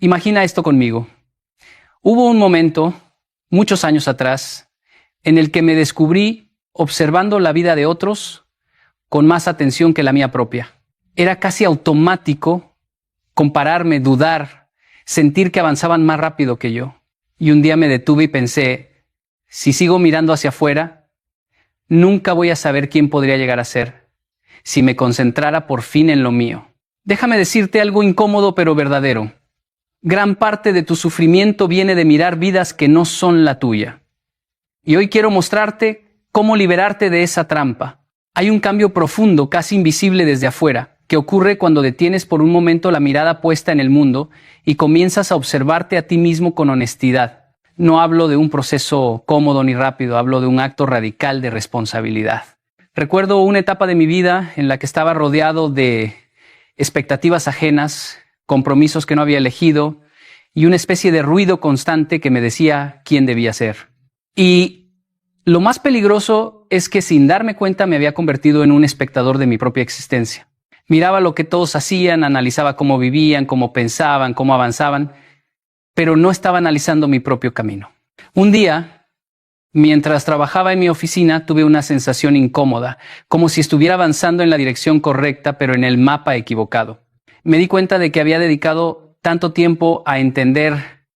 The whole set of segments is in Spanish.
Imagina esto conmigo. Hubo un momento, muchos años atrás, en el que me descubrí observando la vida de otros con más atención que la mía propia. Era casi automático compararme, dudar, sentir que avanzaban más rápido que yo. Y un día me detuve y pensé, si sigo mirando hacia afuera, nunca voy a saber quién podría llegar a ser si me concentrara por fin en lo mío. Déjame decirte algo incómodo pero verdadero. Gran parte de tu sufrimiento viene de mirar vidas que no son la tuya. Y hoy quiero mostrarte cómo liberarte de esa trampa. Hay un cambio profundo, casi invisible desde afuera, que ocurre cuando detienes por un momento la mirada puesta en el mundo y comienzas a observarte a ti mismo con honestidad. No hablo de un proceso cómodo ni rápido, hablo de un acto radical de responsabilidad. Recuerdo una etapa de mi vida en la que estaba rodeado de expectativas ajenas, compromisos que no había elegido y una especie de ruido constante que me decía quién debía ser. Y lo más peligroso es que sin darme cuenta me había convertido en un espectador de mi propia existencia. Miraba lo que todos hacían, analizaba cómo vivían, cómo pensaban, cómo avanzaban, pero no estaba analizando mi propio camino. Un día, mientras trabajaba en mi oficina, tuve una sensación incómoda, como si estuviera avanzando en la dirección correcta, pero en el mapa equivocado. Me di cuenta de que había dedicado tanto tiempo a entender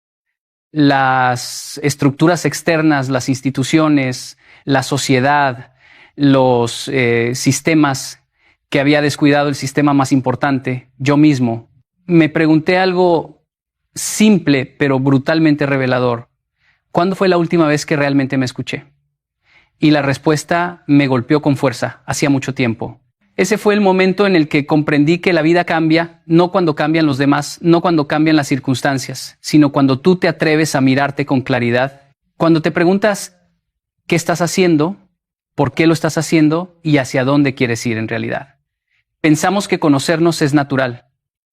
las estructuras externas, las instituciones, la sociedad, los sistemas, que había descuidado el sistema más importante, yo mismo. Me pregunté algo simple pero brutalmente revelador. ¿Cuándo fue la última vez que realmente me escuché? Y la respuesta me golpeó con fuerza, hacía mucho tiempo. Ese fue el momento en el que comprendí que la vida cambia, no cuando cambian los demás, no cuando cambian las circunstancias, sino cuando tú te atreves a mirarte con claridad. Cuando te preguntas qué estás haciendo, por qué lo estás haciendo y hacia dónde quieres ir en realidad. Pensamos que conocernos es natural,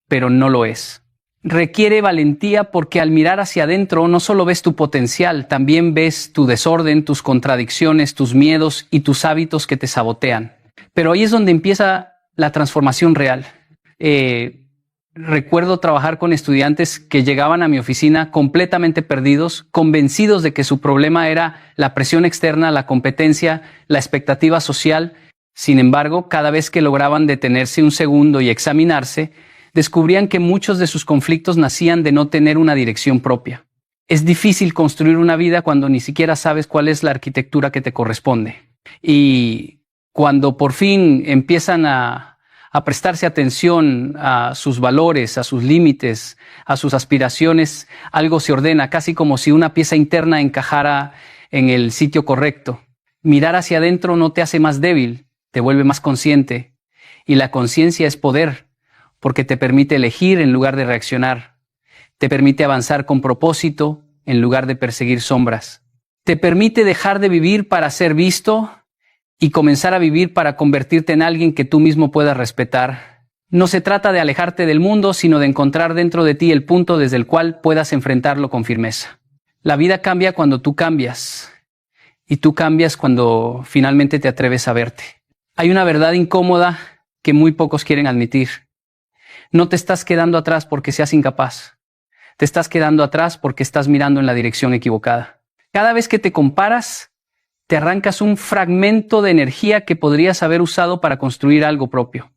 pero no lo es. Requiere valentía porque al mirar hacia adentro no solo ves tu potencial, también ves tu desorden, tus contradicciones, tus miedos y tus hábitos que te sabotean. Pero ahí es donde empieza la transformación real. Recuerdo trabajar con estudiantes que llegaban a mi oficina completamente perdidos, convencidos de que su problema era la presión externa, la competencia, la expectativa social. Sin embargo, cada vez que lograban detenerse un segundo y examinarse, descubrían que muchos de sus conflictos nacían de no tener una dirección propia. Es difícil construir una vida cuando ni siquiera sabes cuál es la arquitectura que te corresponde. Y cuando por fin empiezan a prestarse atención a sus valores, a sus límites, a sus aspiraciones, algo se ordena, casi como si una pieza interna encajara en el sitio correcto. Mirar hacia adentro no te hace más débil, te vuelve más consciente. Y la conciencia es poder, porque te permite elegir en lugar de reaccionar. Te permite avanzar con propósito en lugar de perseguir sombras. Te permite dejar de vivir para ser visto y comenzar a vivir para convertirte en alguien que tú mismo puedas respetar. No se trata de alejarte del mundo, sino de encontrar dentro de ti el punto desde el cual puedas enfrentarlo con firmeza. La vida cambia cuando tú cambias, y tú cambias cuando finalmente te atreves a verte. Hay una verdad incómoda que muy pocos quieren admitir. No te estás quedando atrás porque seas incapaz. Te estás quedando atrás porque estás mirando en la dirección equivocada. Cada vez que te comparas, te arrancas un fragmento de energía que podrías haber usado para construir algo propio.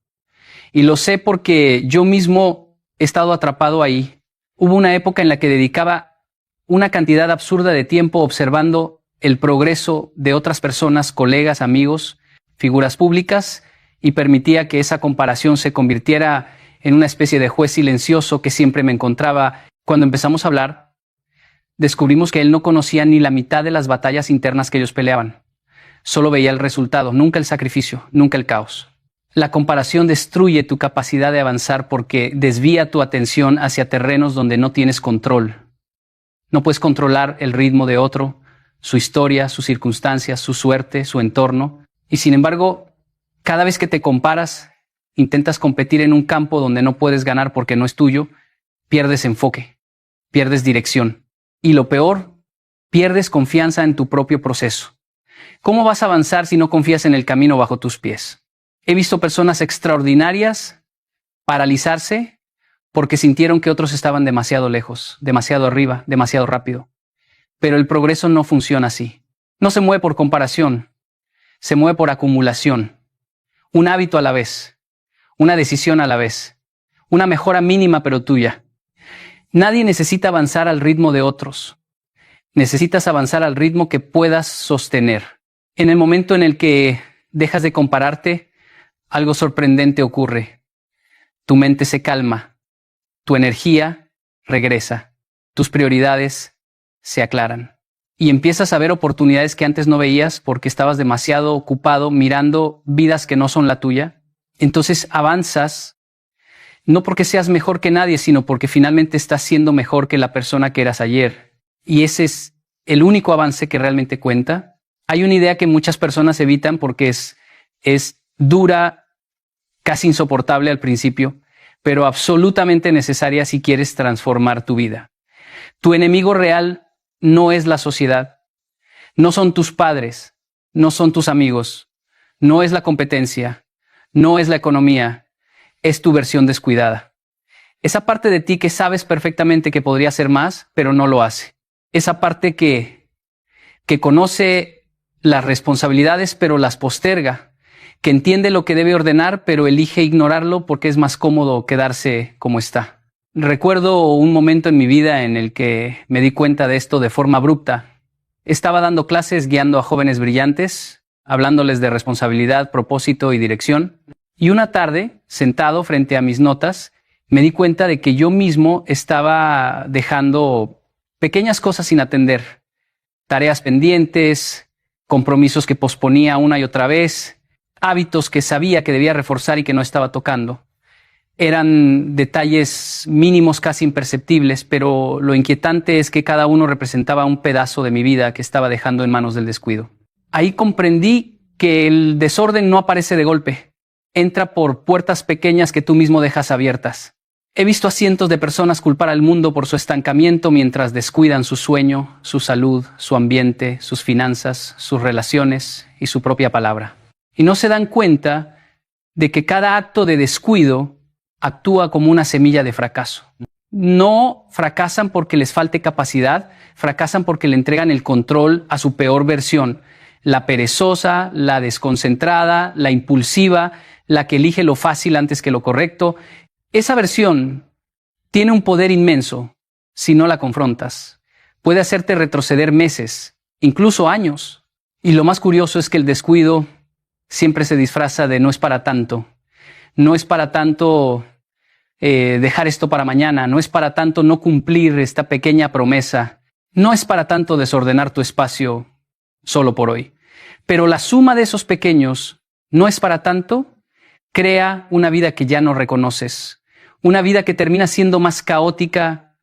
Y lo sé porque yo mismo he estado atrapado ahí. Hubo una época en la que dedicaba una cantidad absurda de tiempo observando el progreso de otras personas, colegas, amigos, figuras públicas, y permitía que esa comparación se convirtiera en una especie de juez silencioso que siempre me encontraba. Cuando empezamos a hablar, descubrimos que él no conocía ni la mitad de las batallas internas que ellos peleaban. Solo veía el resultado, nunca el sacrificio, nunca el caos. La comparación destruye tu capacidad de avanzar porque desvía tu atención hacia terrenos donde no tienes control. No puedes controlar el ritmo de otro, su historia, sus circunstancias, su suerte, su entorno. Y sin embargo, cada vez que te comparas, intentas competir en un campo donde no puedes ganar porque no es tuyo, pierdes enfoque, pierdes dirección. Y lo peor, pierdes confianza en tu propio proceso. ¿Cómo vas a avanzar si no confías en el camino bajo tus pies? He visto personas extraordinarias paralizarse porque sintieron que otros estaban demasiado lejos, demasiado arriba, demasiado rápido. Pero el progreso no funciona así. No se mueve por comparación, se mueve por acumulación. Un hábito a la vez, una decisión a la vez, una mejora mínima pero tuya. Nadie necesita avanzar al ritmo de otros. Necesitas avanzar al ritmo que puedas sostener. En el momento en el que dejas de compararte, algo sorprendente ocurre. Tu mente se calma, tu energía regresa, tus prioridades se aclaran y empiezas a ver oportunidades que antes no veías porque estabas demasiado ocupado mirando vidas que no son la tuya. Entonces avanzas, no porque seas mejor que nadie, sino porque finalmente estás siendo mejor que la persona que eras ayer. Y ese es el único avance que realmente cuenta. Hay una idea que muchas personas evitan porque es dura, casi insoportable al principio, pero absolutamente necesaria si quieres transformar tu vida. Tu enemigo real no es la sociedad, no son tus padres, no son tus amigos, no es la competencia, no es la economía, es tu versión descuidada. Esa parte de ti que sabes perfectamente que podría hacer más, pero no lo hace. Esa parte que conoce las responsabilidades, pero las posterga, que entiende lo que debe ordenar, pero elige ignorarlo porque es más cómodo quedarse como está. Recuerdo un momento en mi vida en el que me di cuenta de esto de forma abrupta. Estaba dando clases guiando a jóvenes brillantes, hablándoles de responsabilidad, propósito y dirección. Y una tarde, sentado frente a mis notas, me di cuenta de que yo mismo estaba dejando pequeñas cosas sin atender. Tareas pendientes, compromisos que posponía una y otra vez, hábitos que sabía que debía reforzar y que no estaba tocando. Eran detalles mínimos, casi imperceptibles, pero lo inquietante es que cada uno representaba un pedazo de mi vida que estaba dejando en manos del descuido. Ahí comprendí que el desorden no aparece de golpe. Entra por puertas pequeñas que tú mismo dejas abiertas. He visto a cientos de personas culpar al mundo por su estancamiento mientras descuidan su sueño, su salud, su ambiente, sus finanzas, sus relaciones y su propia palabra. Y no se dan cuenta de que cada acto de descuido actúa como una semilla de fracaso. No fracasan porque les falte capacidad, fracasan porque le entregan el control a su peor versión. La perezosa, la desconcentrada, la impulsiva, la que elige lo fácil antes que lo correcto. Esa versión tiene un poder inmenso si no la confrontas. Puede hacerte retroceder meses, incluso años. Y lo más curioso es que el descuido siempre se disfraza de no es para tanto. No es para tanto dejar esto para mañana. No es para tanto no cumplir esta pequeña promesa. No es para tanto desordenar tu espacio solo por hoy. Pero la suma de esos pequeños no es para tanto. Crea una vida que ya no reconoces. Una vida que termina siendo más caótica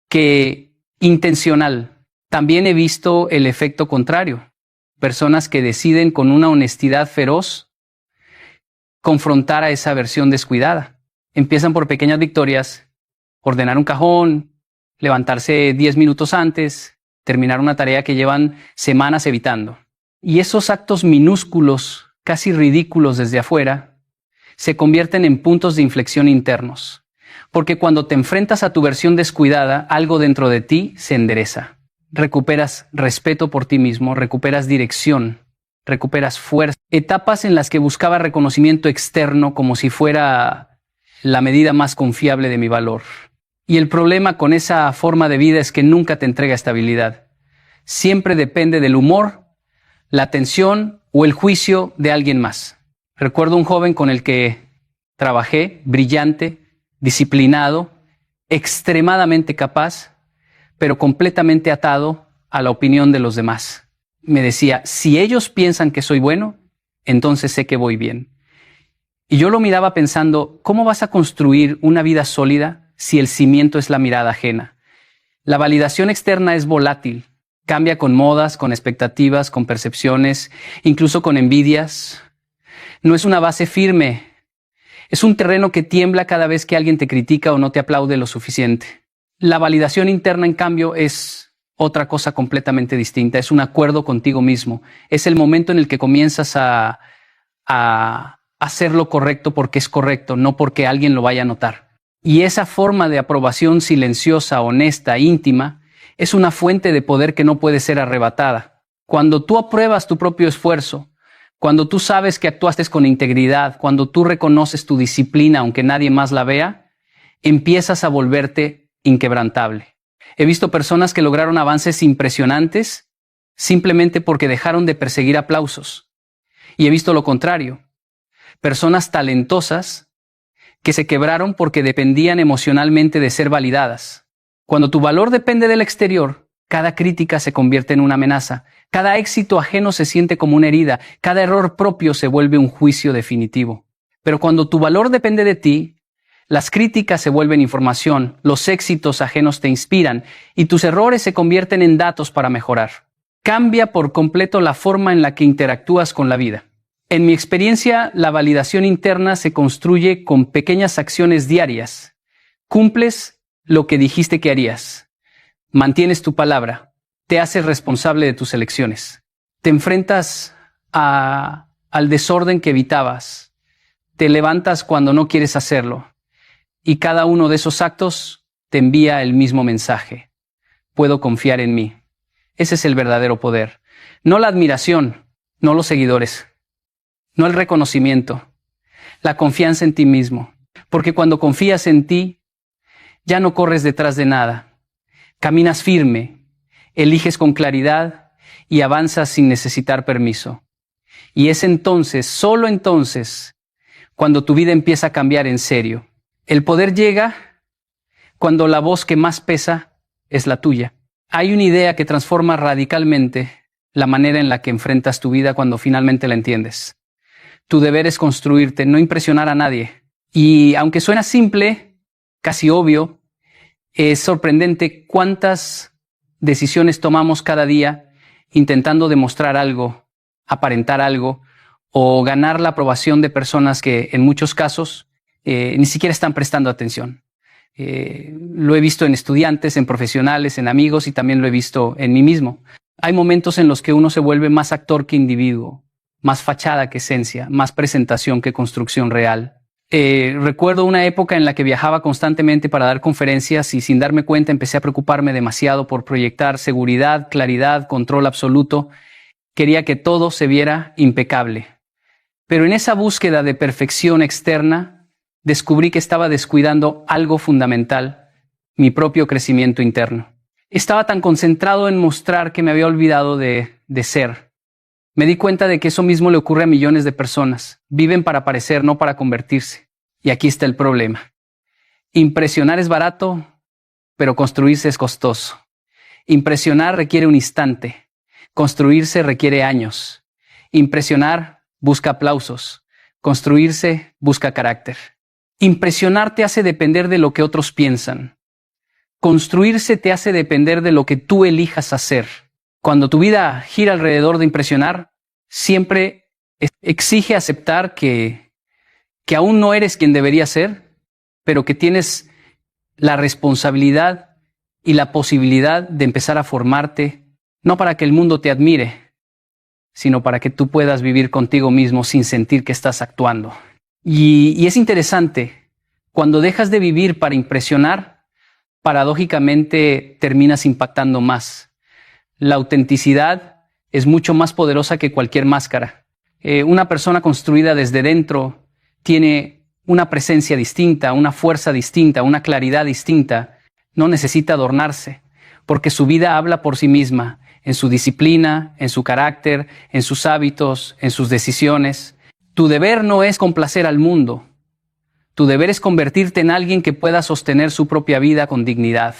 que intencional. También he visto el efecto contrario. Personas que deciden con una honestidad feroz confrontar a esa versión descuidada. Empiezan por pequeñas victorias, ordenar un cajón, levantarse 10 minutos antes, terminar una tarea que llevan semanas evitando. Y esos actos minúsculos, casi ridículos desde afuera, se convierten en puntos de inflexión internos. Porque cuando te enfrentas a tu versión descuidada, algo dentro de ti se endereza. Recuperas respeto por ti mismo, recuperas dirección, recuperas fuerza. Etapas en las que buscaba reconocimiento externo como si fuera la medida más confiable de mi valor. Y el problema con esa forma de vida es que nunca te entrega estabilidad. Siempre depende del humor, la atención o el juicio de alguien más. Recuerdo un joven con el que trabajé, brillante, disciplinado, extremadamente capaz, pero completamente atado a la opinión de los demás. Me decía, si ellos piensan que soy bueno, entonces sé que voy bien. Y yo lo miraba pensando, ¿cómo vas a construir una vida sólida si el cimiento es la mirada ajena? La validación externa es volátil, cambia con modas, con expectativas, con percepciones, incluso con envidias. No es una base firme, es un terreno que tiembla cada vez que alguien te critica o no te aplaude lo suficiente. La validación interna, en cambio, es otra cosa completamente distinta, es un acuerdo contigo mismo. Es el momento en el que comienzas a hacer lo correcto porque es correcto, no porque alguien lo vaya a notar. Y esa forma de aprobación silenciosa, honesta, íntima, es una fuente de poder que no puede ser arrebatada. Cuando tú apruebas tu propio esfuerzo, cuando tú sabes que actuaste con integridad, cuando tú reconoces tu disciplina aunque nadie más la vea, empiezas a volverte inquebrantable. He visto personas que lograron avances impresionantes simplemente porque dejaron de perseguir aplausos. Y he visto lo contrario. Personas talentosas que se quebraron porque dependían emocionalmente de ser validadas. Cuando tu valor depende del exterior, cada crítica se convierte en una amenaza, cada éxito ajeno se siente como una herida, cada error propio se vuelve un juicio definitivo. Pero cuando tu valor depende de ti, las críticas se vuelven información, los éxitos ajenos te inspiran y tus errores se convierten en datos para mejorar. Cambia por completo la forma en la que interactúas con la vida. En mi experiencia, la validación interna se construye con pequeñas acciones diarias. Cumples lo que dijiste que harías. Mantienes tu palabra. Te haces responsable de tus elecciones. Te enfrentas al desorden que evitabas. Te levantas cuando no quieres hacerlo. Y cada uno de esos actos te envía el mismo mensaje. Puedo confiar en mí. Ese es el verdadero poder. No la admiración, no los seguidores. No el reconocimiento, la confianza en ti mismo. Porque cuando confías en ti, ya no corres detrás de nada. Caminas firme, eliges con claridad y avanzas sin necesitar permiso. Y es entonces, solo entonces, cuando tu vida empieza a cambiar en serio. El poder llega cuando la voz que más pesa es la tuya. Hay una idea que transforma radicalmente la manera en la que enfrentas tu vida cuando finalmente la entiendes. Tu deber es construirte, no impresionar a nadie. Y aunque suena simple, casi obvio, es sorprendente cuántas decisiones tomamos cada día intentando demostrar algo, aparentar algo o ganar la aprobación de personas que en muchos casos ni siquiera están prestando atención. Lo he visto en estudiantes, en profesionales, en amigos y también lo he visto en mí mismo. Hay momentos en los que uno se vuelve más actor que individuo, más fachada que esencia, más presentación que construcción real. Recuerdo una época en la que viajaba constantemente para dar conferencias y sin darme cuenta empecé a preocuparme demasiado por proyectar seguridad, claridad, control absoluto. Quería que todo se viera impecable. Pero en esa búsqueda de perfección externa, descubrí que estaba descuidando algo fundamental, mi propio crecimiento interno. Estaba tan concentrado en mostrar que me había olvidado de ser. Me di cuenta de que eso mismo le ocurre a millones de personas. Viven para parecer, no para convertirse. Y aquí está el problema. Impresionar es barato, pero construirse es costoso. Impresionar requiere un instante. Construirse requiere años. Impresionar busca aplausos. Construirse busca carácter. Impresionar te hace depender de lo que otros piensan. Construirse te hace depender de lo que tú elijas hacer. Cuando tu vida gira alrededor de impresionar, siempre exige aceptar que aún no eres quien deberías ser, pero que tienes la responsabilidad y la posibilidad de empezar a formarte, no para que el mundo te admire, sino para que tú puedas vivir contigo mismo sin sentir que estás actuando. Y es interesante, cuando dejas de vivir para impresionar, paradójicamente terminas impactando más. La autenticidad es mucho más poderosa que cualquier máscara. Una persona construida desde dentro tiene una presencia distinta, una fuerza distinta, una claridad distinta. No necesita adornarse, porque su vida habla por sí misma, en su disciplina, en su carácter, en sus hábitos, en sus decisiones. Tu deber no es complacer al mundo. Tu deber es convertirte en alguien que pueda sostener su propia vida con dignidad.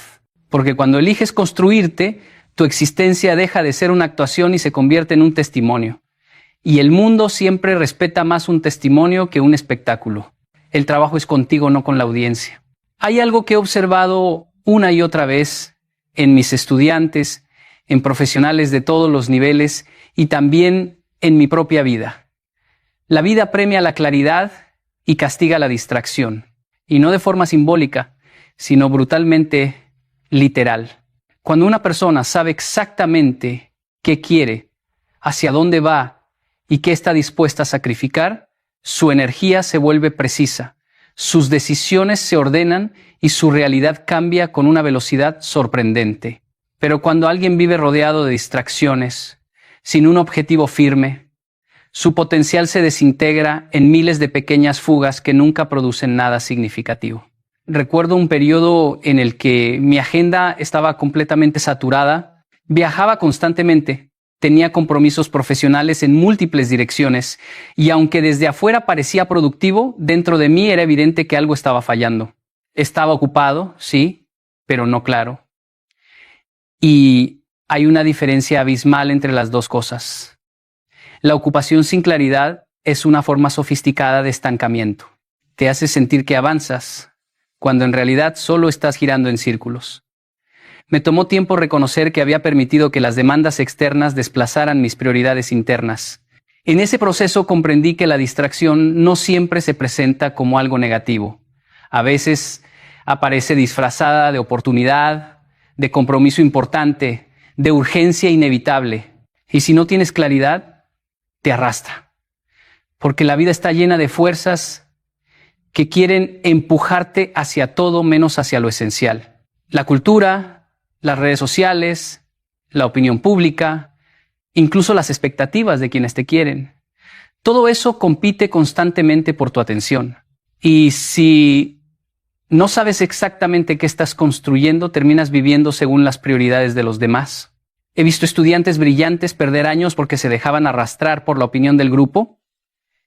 Porque cuando eliges construirte, tu existencia deja de ser una actuación y se convierte en un testimonio. Y el mundo siempre respeta más un testimonio que un espectáculo. El trabajo es contigo, no con la audiencia. Hay algo que he observado una y otra vez en mis estudiantes, en profesionales de todos los niveles y también en mi propia vida. La vida premia la claridad y castiga la distracción. Y no de forma simbólica, sino brutalmente literal. Cuando una persona sabe exactamente qué quiere, hacia dónde va y qué está dispuesta a sacrificar, su energía se vuelve precisa, Sus decisiones se ordenan y su realidad cambia con una velocidad sorprendente. Pero cuando alguien vive rodeado de distracciones, sin un objetivo firme, su potencial se desintegra en miles de pequeñas fugas que nunca producen nada significativo. Recuerdo un periodo en el que mi agenda estaba completamente saturada, viajaba constantemente, tenía compromisos profesionales en múltiples direcciones y aunque desde afuera parecía productivo, dentro de mí era evidente que algo estaba fallando. Estaba ocupado, sí, pero no claro. Y hay una diferencia abismal entre las dos cosas. La ocupación sin claridad es una forma sofisticada de estancamiento. Te hace sentir que avanzas, cuando en realidad solo estás girando en círculos. Me tomó tiempo reconocer que había permitido que las demandas externas desplazaran mis prioridades internas. En ese proceso comprendí que la distracción no siempre se presenta como algo negativo. A veces aparece disfrazada de oportunidad, de compromiso importante, de urgencia inevitable. Y si no tienes claridad, te arrastra. Porque la vida está llena de fuerzas que quieren empujarte hacia todo menos hacia lo esencial. La cultura, las redes sociales, la opinión pública, incluso las expectativas de quienes te quieren. Todo eso compite constantemente por tu atención. Y si no sabes exactamente qué estás construyendo, terminas viviendo según las prioridades de los demás. He visto estudiantes brillantes perder años porque se dejaban arrastrar por la opinión del grupo.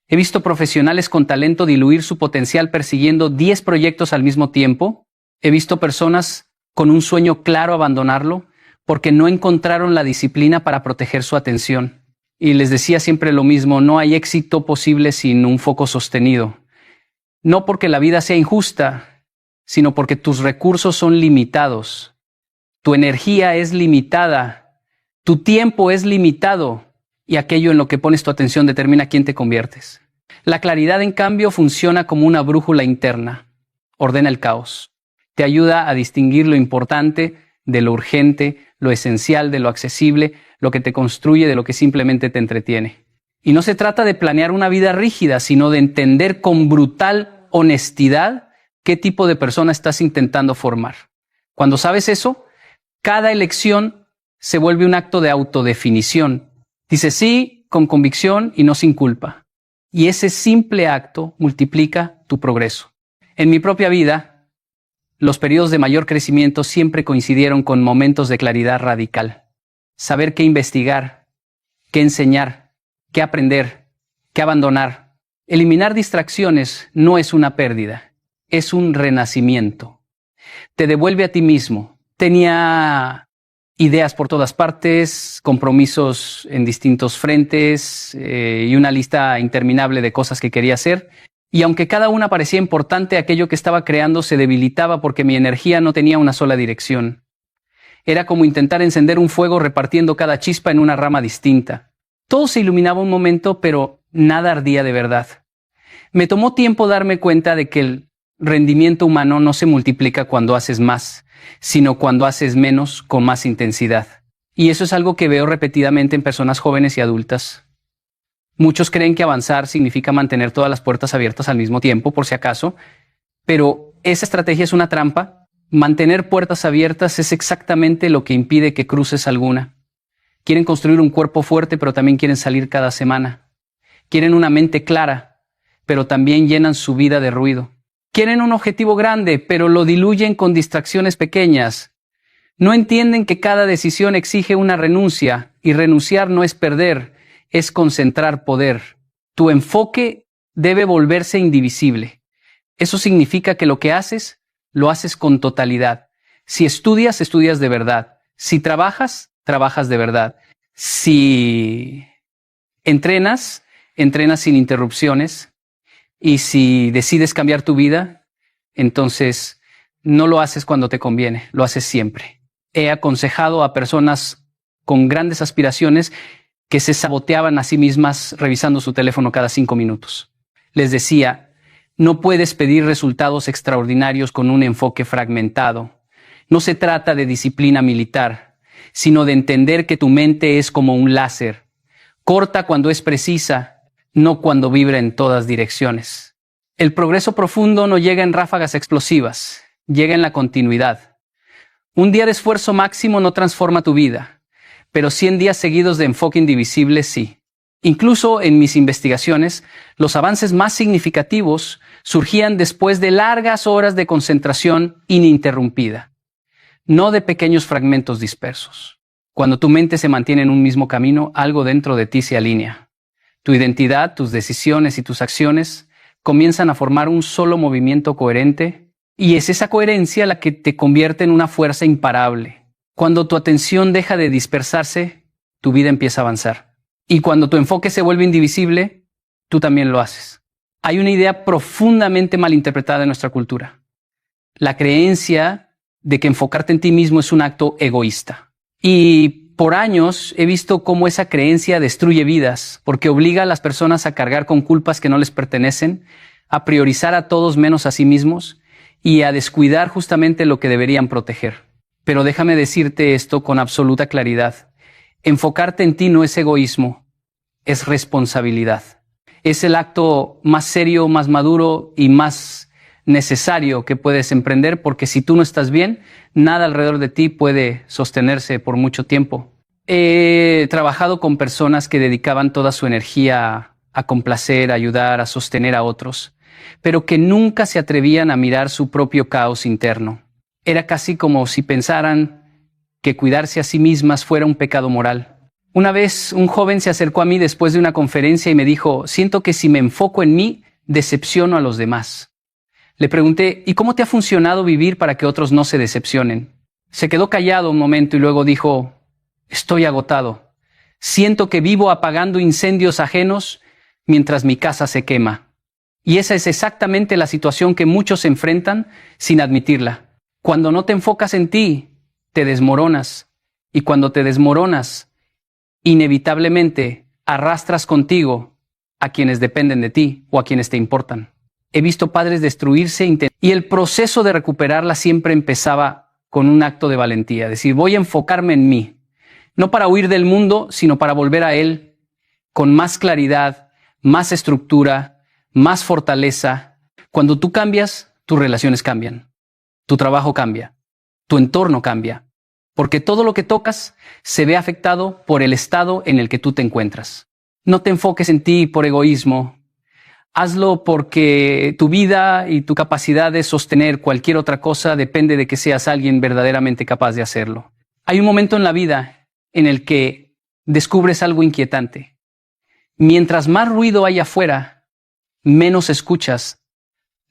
He visto profesionales con talento diluir su potencial persiguiendo 10 proyectos al mismo tiempo. He visto personas con un sueño claro abandonarlo porque no encontraron la disciplina para proteger su atención. Y les decía siempre lo mismo, no hay éxito posible sin un foco sostenido. No porque la vida sea injusta, sino porque tus recursos son limitados. Tu energía es limitada, tu tiempo es limitado y aquello en lo que pones tu atención determina quién te conviertes. La claridad, en cambio, funciona como una brújula interna. Ordena el caos. Te ayuda a distinguir lo importante de lo urgente, lo esencial de lo accesible, lo que te construye de lo que simplemente te entretiene. Y no se trata de planear una vida rígida, sino de entender con brutal honestidad qué tipo de persona estás intentando formar. Cuando sabes eso, cada elección se vuelve un acto de autodefinición. Dices sí con convicción y no sin culpa. Y ese simple acto multiplica tu progreso. En mi propia vida, los periodos de mayor crecimiento siempre coincidieron con momentos de claridad radical. Saber qué investigar, qué enseñar, qué aprender, qué abandonar. Eliminar distracciones no es una pérdida, es un renacimiento. Te devuelve a ti mismo. Tenía ideas por todas partes, compromisos en distintos frentes y una lista interminable de cosas que quería hacer. Y aunque cada una parecía importante, aquello que estaba creando se debilitaba porque mi energía no tenía una sola dirección. Era como intentar encender un fuego repartiendo cada chispa en una rama distinta. Todo se iluminaba un momento, pero nada ardía de verdad. Me tomó tiempo darme cuenta de que el rendimiento humano no se multiplica cuando haces más, sino cuando haces menos con más intensidad. Y eso es algo que veo repetidamente en personas jóvenes y adultas. Muchos creen que avanzar significa mantener todas las puertas abiertas al mismo tiempo, por si acaso, pero esa estrategia es una trampa. Mantener puertas abiertas es exactamente lo que impide que cruces alguna. Quieren construir un cuerpo fuerte, pero también quieren salir cada semana. Quieren una mente clara, pero también llenan su vida de ruido. Quieren un objetivo grande, pero lo diluyen con distracciones pequeñas. No entienden que cada decisión exige una renuncia, y renunciar no es perder, es concentrar poder. Tu enfoque debe volverse indivisible. Eso significa que lo que haces, lo haces con totalidad. Si estudias, estudias de verdad. Si trabajas, trabajas de verdad. Si entrenas, entrenas sin interrupciones. Y si decides cambiar tu vida, entonces no lo haces cuando te conviene, lo haces siempre. He aconsejado a personas con grandes aspiraciones que se saboteaban a sí mismas revisando su teléfono cada 5 minutos. Les decía, no puedes pedir resultados extraordinarios con un enfoque fragmentado. No se trata de disciplina militar, sino de entender que tu mente es como un láser. Corta cuando es precisa, no cuando vibra en todas direcciones. El progreso profundo no llega en ráfagas explosivas, llega en la continuidad. Un día de esfuerzo máximo no transforma tu vida, pero 100 días seguidos de enfoque indivisible sí. Incluso en mis investigaciones, los avances más significativos surgían después de largas horas de concentración ininterrumpida, no de pequeños fragmentos dispersos. Cuando tu mente se mantiene en un mismo camino, algo dentro de ti se alinea. Tu identidad, tus decisiones y tus acciones comienzan a formar un solo movimiento coherente, y es esa coherencia la que te convierte en una fuerza imparable. Cuando tu atención deja de dispersarse, tu vida empieza a avanzar. Y cuando tu enfoque se vuelve indivisible, tú también lo haces. Hay una idea profundamente malinterpretada en nuestra cultura: la creencia de que enfocarte en ti mismo es un acto egoísta. Y por años he visto cómo esa creencia destruye vidas, porque obliga a las personas a cargar con culpas que no les pertenecen, a priorizar a todos menos a sí mismos y a descuidar justamente lo que deberían proteger. Pero déjame decirte esto con absoluta claridad: enfocarte en ti no es egoísmo, es responsabilidad. Es el acto más serio, más maduro y más necesario que puedes emprender, porque si tú no estás bien, nada alrededor de ti puede sostenerse por mucho tiempo. He trabajado con personas que dedicaban toda su energía a complacer, a ayudar, a sostener a otros, pero que nunca se atrevían a mirar su propio caos interno. Era casi como si pensaran que cuidarse a sí mismas fuera un pecado moral. Una vez un joven se acercó a mí después de una conferencia y me dijo: siento que si me enfoco en mí, decepciono a los demás. Le pregunté: ¿y cómo te ha funcionado vivir para que otros no se decepcionen? Se quedó callado un momento y luego dijo: estoy agotado. Siento que vivo apagando incendios ajenos mientras mi casa se quema. Y esa es exactamente la situación que muchos enfrentan sin admitirla. Cuando no te enfocas en ti, te desmoronas. Y cuando te desmoronas, inevitablemente arrastras contigo a quienes dependen de ti o a quienes te importan. He visto padres destruirse y el proceso de recuperarla siempre empezaba con un acto de valentía. Decir: voy a enfocarme en mí, no para huir del mundo, sino para volver a él con más claridad, más estructura, más fortaleza. Cuando tú cambias, tus relaciones cambian, tu trabajo cambia, tu entorno cambia, porque todo lo que tocas se ve afectado por el estado en el que tú te encuentras. No te enfoques en ti por egoísmo. Hazlo porque tu vida y tu capacidad de sostener cualquier otra cosa depende de que seas alguien verdaderamente capaz de hacerlo. Hay un momento en la vida en el que descubres algo inquietante. Mientras más ruido hay afuera, menos escuchas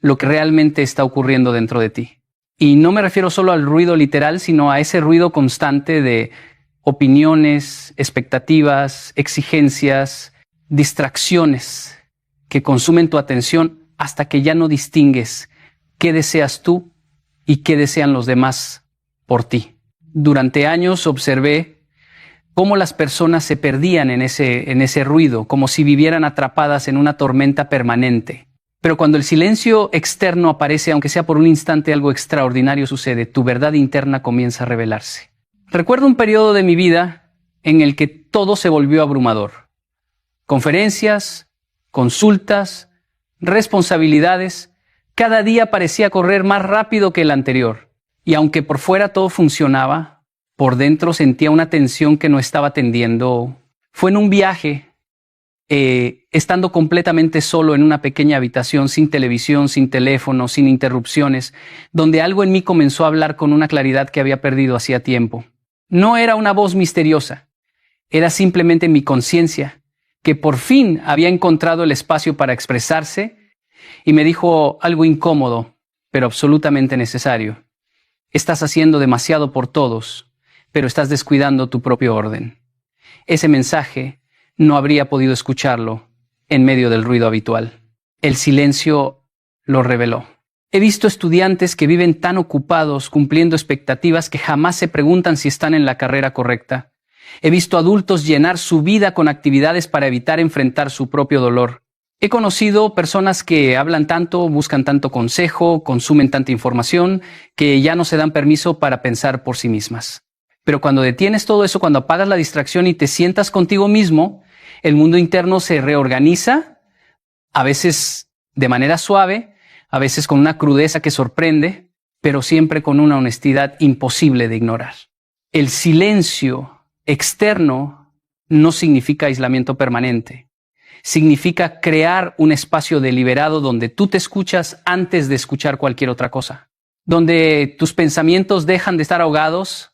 lo que realmente está ocurriendo dentro de ti. Y no me refiero solo al ruido literal, sino a ese ruido constante de opiniones, expectativas, exigencias, distracciones que consumen tu atención hasta que ya no distingues qué deseas tú y qué desean los demás por ti. Durante años observé cómo las personas se perdían en ese ruido, como si vivieran atrapadas en una tormenta permanente. Pero cuando el silencio externo aparece, aunque sea por un instante, algo extraordinario sucede. Tu verdad interna comienza a revelarse. Recuerdo un periodo de mi vida en el que todo se volvió abrumador. Conferencias, consultas, responsabilidades. Cada día parecía correr más rápido que el anterior. Y aunque por fuera todo funcionaba, por dentro sentía una tensión que no estaba atendiendo. Fue en un viaje, estando completamente solo en una pequeña habitación, sin televisión, sin teléfono, sin interrupciones, donde algo en mí comenzó a hablar con una claridad que había perdido hacía tiempo. No era una voz misteriosa, era simplemente mi conciencia, que por fin había encontrado el espacio para expresarse, y me dijo algo incómodo, pero absolutamente necesario. Estás haciendo demasiado por todos, pero estás descuidando tu propio orden. Ese mensaje no habría podido escucharlo en medio del ruido habitual. El silencio lo reveló. He visto estudiantes que viven tan ocupados cumpliendo expectativas que jamás se preguntan si están en la carrera correcta. He visto adultos llenar su vida con actividades para evitar enfrentar su propio dolor. He conocido personas que hablan tanto, buscan tanto consejo, consumen tanta información, que ya no se dan permiso para pensar por sí mismas. Pero cuando detienes todo eso, cuando apagas la distracción y te sientas contigo mismo, el mundo interno se reorganiza, a veces de manera suave, a veces con una crudeza que sorprende, pero siempre con una honestidad imposible de ignorar. El silencio externo no significa aislamiento permanente. Significa crear un espacio deliberado donde tú te escuchas antes de escuchar cualquier otra cosa. Donde tus pensamientos dejan de estar ahogados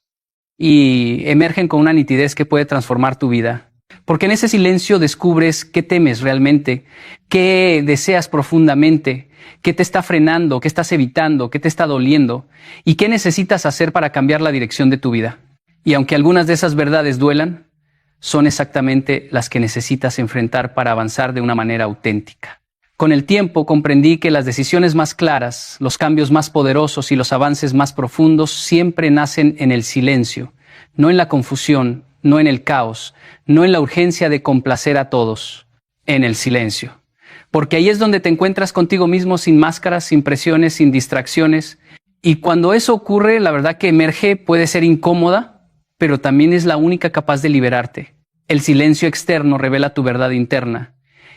y emergen con una nitidez que puede transformar tu vida. Porque en ese silencio descubres qué temes realmente, qué deseas profundamente, qué te está frenando, qué estás evitando, qué te está doliendo y qué necesitas hacer para cambiar la dirección de tu vida. Y aunque algunas de esas verdades duelan, son exactamente las que necesitas enfrentar para avanzar de una manera auténtica. Con el tiempo comprendí que las decisiones más claras, los cambios más poderosos y los avances más profundos siempre nacen en el silencio, no en la confusión, no en el caos, no en la urgencia de complacer a todos, en el silencio. Porque ahí es donde te encuentras contigo mismo sin máscaras, sin presiones, sin distracciones. Y cuando eso ocurre, la verdad que emerge puede ser incómoda, pero también es la única capaz de liberarte. El silencio externo revela tu verdad interna.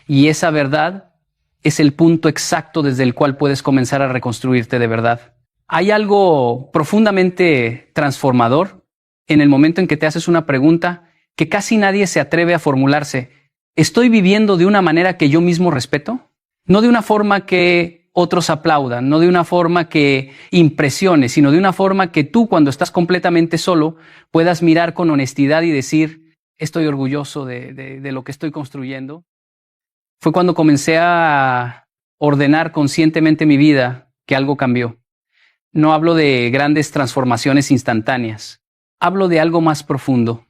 Y esa verdad es el punto exacto desde el cual puedes comenzar a reconstruirte de verdad. Hay algo profundamente transformador en el momento en que te haces una pregunta que casi nadie se atreve a formularse. ¿Estoy viviendo de una manera que yo mismo respeto? No de una forma que otros aplaudan, no de una forma que impresione, sino de una forma que tú, cuando estás completamente solo, puedas mirar con honestidad y decir, estoy orgulloso de lo que estoy construyendo. Fue cuando comencé a ordenar conscientemente mi vida que algo cambió. No hablo de grandes transformaciones instantáneas. Hablo de algo más profundo.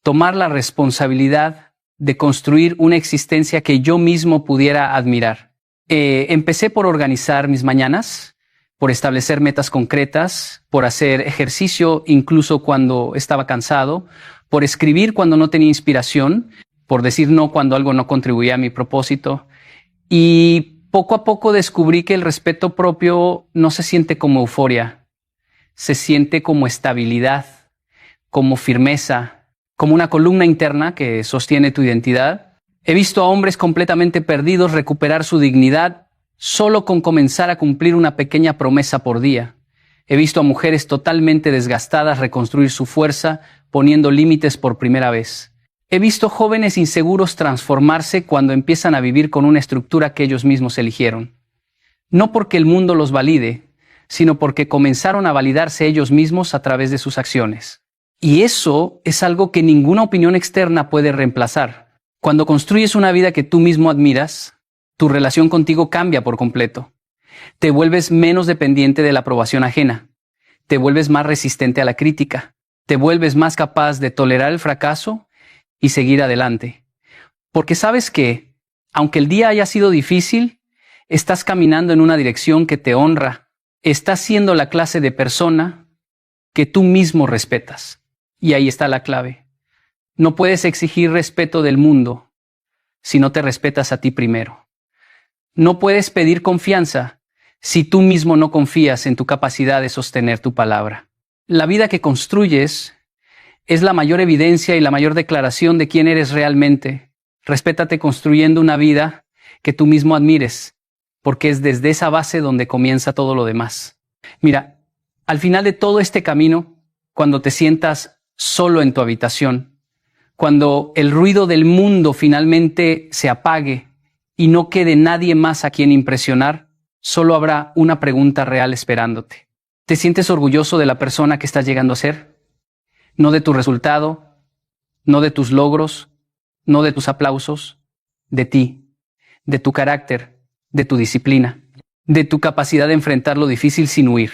Tomar la responsabilidad de construir una existencia que yo mismo pudiera admirar. Empecé por organizar mis mañanas, por establecer metas concretas, por hacer ejercicio incluso cuando estaba cansado, por escribir cuando no tenía inspiración, por decir no cuando algo no contribuía a mi propósito. Y poco a poco descubrí que el respeto propio no se siente como euforia, se siente como estabilidad, como firmeza, como una columna interna que sostiene tu identidad. He visto a hombres completamente perdidos recuperar su dignidad solo con comenzar a cumplir una pequeña promesa por día. He visto a mujeres totalmente desgastadas reconstruir su fuerza poniendo límites por primera vez. He visto jóvenes inseguros transformarse cuando empiezan a vivir con una estructura que ellos mismos eligieron. No porque el mundo los valide, sino porque comenzaron a validarse ellos mismos a través de sus acciones. Y eso es algo que ninguna opinión externa puede reemplazar. Cuando construyes una vida que tú mismo admiras, tu relación contigo cambia por completo. Te vuelves menos dependiente de la aprobación ajena. Te vuelves más resistente a la crítica. Te vuelves más capaz de tolerar el fracaso y seguir adelante. Porque sabes que, aunque el día haya sido difícil, estás caminando en una dirección que te honra. Estás siendo la clase de persona que tú mismo respetas. Y ahí está la clave. No puedes exigir respeto del mundo si no te respetas a ti primero. No puedes pedir confianza si tú mismo no confías en tu capacidad de sostener tu palabra. La vida que construyes es la mayor evidencia y la mayor declaración de quién eres realmente. Respétate construyendo una vida que tú mismo admires, porque es desde esa base donde comienza todo lo demás. Mira, al final de todo este camino, cuando te sientas solo en tu habitación, cuando el ruido del mundo finalmente se apague y no quede nadie más a quien impresionar, solo habrá una pregunta real esperándote. ¿Te sientes orgulloso de la persona que estás llegando a ser? No de tu resultado, no de tus logros, no de tus aplausos, de ti, de tu carácter, de tu disciplina, de tu capacidad de enfrentar lo difícil sin huir.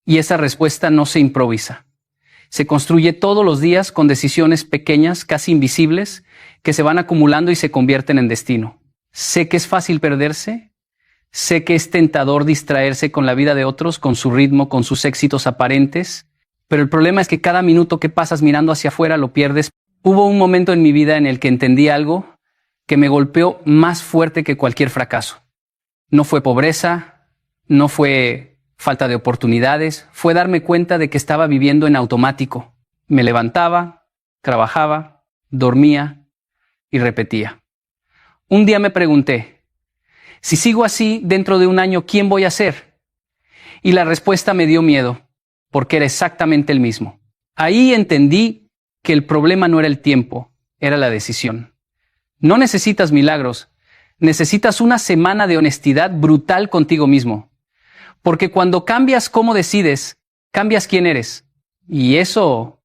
Y esa respuesta no se improvisa. Se construye todos los días con decisiones pequeñas, casi invisibles, que se van acumulando y se convierten en destino. Sé que es fácil perderse, sé que es tentador distraerse con la vida de otros, con su ritmo, con sus éxitos aparentes, pero el problema es que cada minuto que pasas mirando hacia afuera lo pierdes. Hubo un momento en mi vida en el que entendí algo que me golpeó más fuerte que cualquier fracaso. No fue pobreza, no fue falta de oportunidades, fue darme cuenta de que estaba viviendo en automático. Me levantaba, trabajaba, dormía y repetía. Un día me pregunté, Si sigo así, dentro de un año, ¿quién voy a ser? Y la respuesta me dio miedo, porque era exactamente el mismo. Ahí entendí que el problema no era el tiempo, era la decisión. No necesitas milagros, necesitas una semana de honestidad brutal contigo mismo. Porque cuando cambias cómo decides, cambias quién eres. Y eso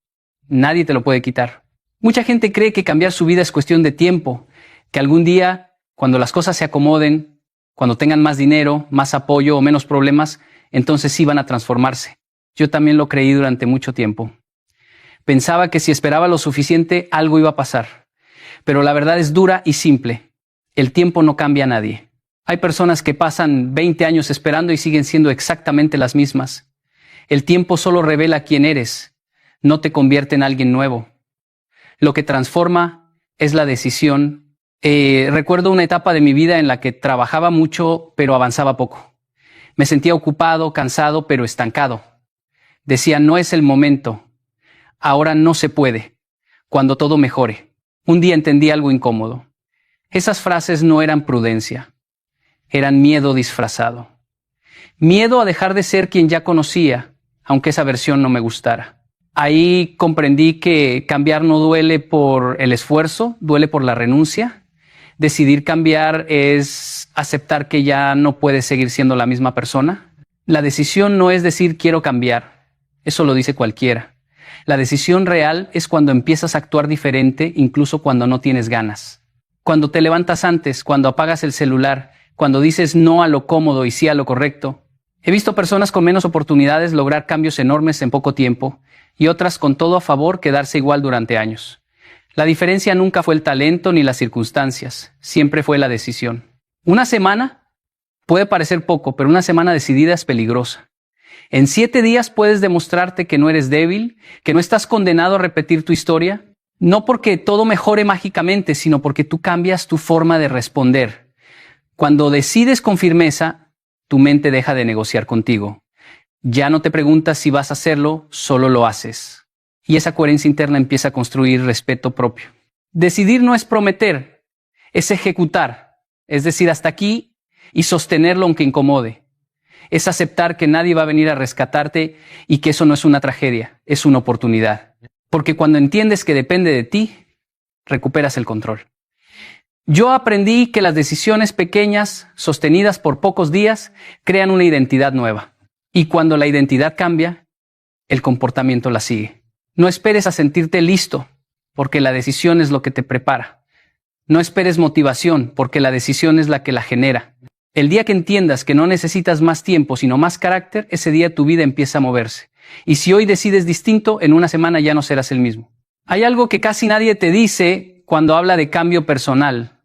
nadie te lo puede quitar. Mucha gente cree que cambiar su vida es cuestión de tiempo, que algún día, cuando las cosas se acomoden, cuando tengan más dinero, más apoyo o menos problemas, entonces sí van a transformarse. Yo también lo creí durante mucho tiempo. Pensaba que si esperaba lo suficiente, algo iba a pasar. Pero la verdad es dura y simple. El tiempo no cambia a nadie. Hay personas que pasan 20 años esperando y siguen siendo exactamente las mismas. El tiempo solo revela quién eres, no te convierte en alguien nuevo. Lo que transforma es la decisión. Recuerdo una etapa de mi vida en la que trabajaba mucho, pero avanzaba poco. Me sentía ocupado, cansado, pero estancado. Decía, no es el momento. Ahora no se puede. Cuando todo mejore. Un día entendí algo incómodo. Esas frases no eran prudencia. Eran miedo disfrazado. Miedo a dejar de ser quien ya conocía, aunque esa versión no me gustara. Ahí comprendí que cambiar no duele por el esfuerzo, duele por la renuncia. Decidir cambiar es aceptar que ya no puedes seguir siendo la misma persona. La decisión no es decir quiero cambiar, eso lo dice cualquiera. La decisión real es cuando empiezas a actuar diferente, incluso cuando no tienes ganas. Cuando te levantas antes, cuando apagas el celular, cuando dices no a lo cómodo y sí a lo correcto. He visto personas con menos oportunidades lograr cambios enormes en poco tiempo y otras con todo a favor quedarse igual durante años. La diferencia nunca fue el talento ni las circunstancias, siempre fue la decisión. Una semana puede parecer poco, pero una semana decidida es peligrosa. En 7 días puedes demostrarte que no eres débil, que no estás condenado a repetir tu historia, no porque todo mejore mágicamente, sino porque tú cambias tu forma de responder. Cuando decides con firmeza, tu mente deja de negociar contigo. Ya no te preguntas si vas a hacerlo, solo lo haces. Y esa coherencia interna empieza a construir respeto propio. Decidir no es prometer, es ejecutar. Es decir, hasta aquí y sostenerlo aunque incomode. Es aceptar que nadie va a venir a rescatarte y que eso no es una tragedia, es una oportunidad. Porque cuando entiendes que depende de ti, recuperas el control. Yo aprendí que las decisiones pequeñas, sostenidas por pocos días, crean una identidad nueva. Y cuando la identidad cambia, el comportamiento la sigue. No esperes a sentirte listo, porque la decisión es lo que te prepara. No esperes motivación, porque la decisión es la que la genera. El día que entiendas que no necesitas más tiempo, sino más carácter, ese día tu vida empieza a moverse. Y si hoy decides distinto, en una semana ya no serás el mismo. Hay algo que casi nadie te dice cuando habla de cambio personal.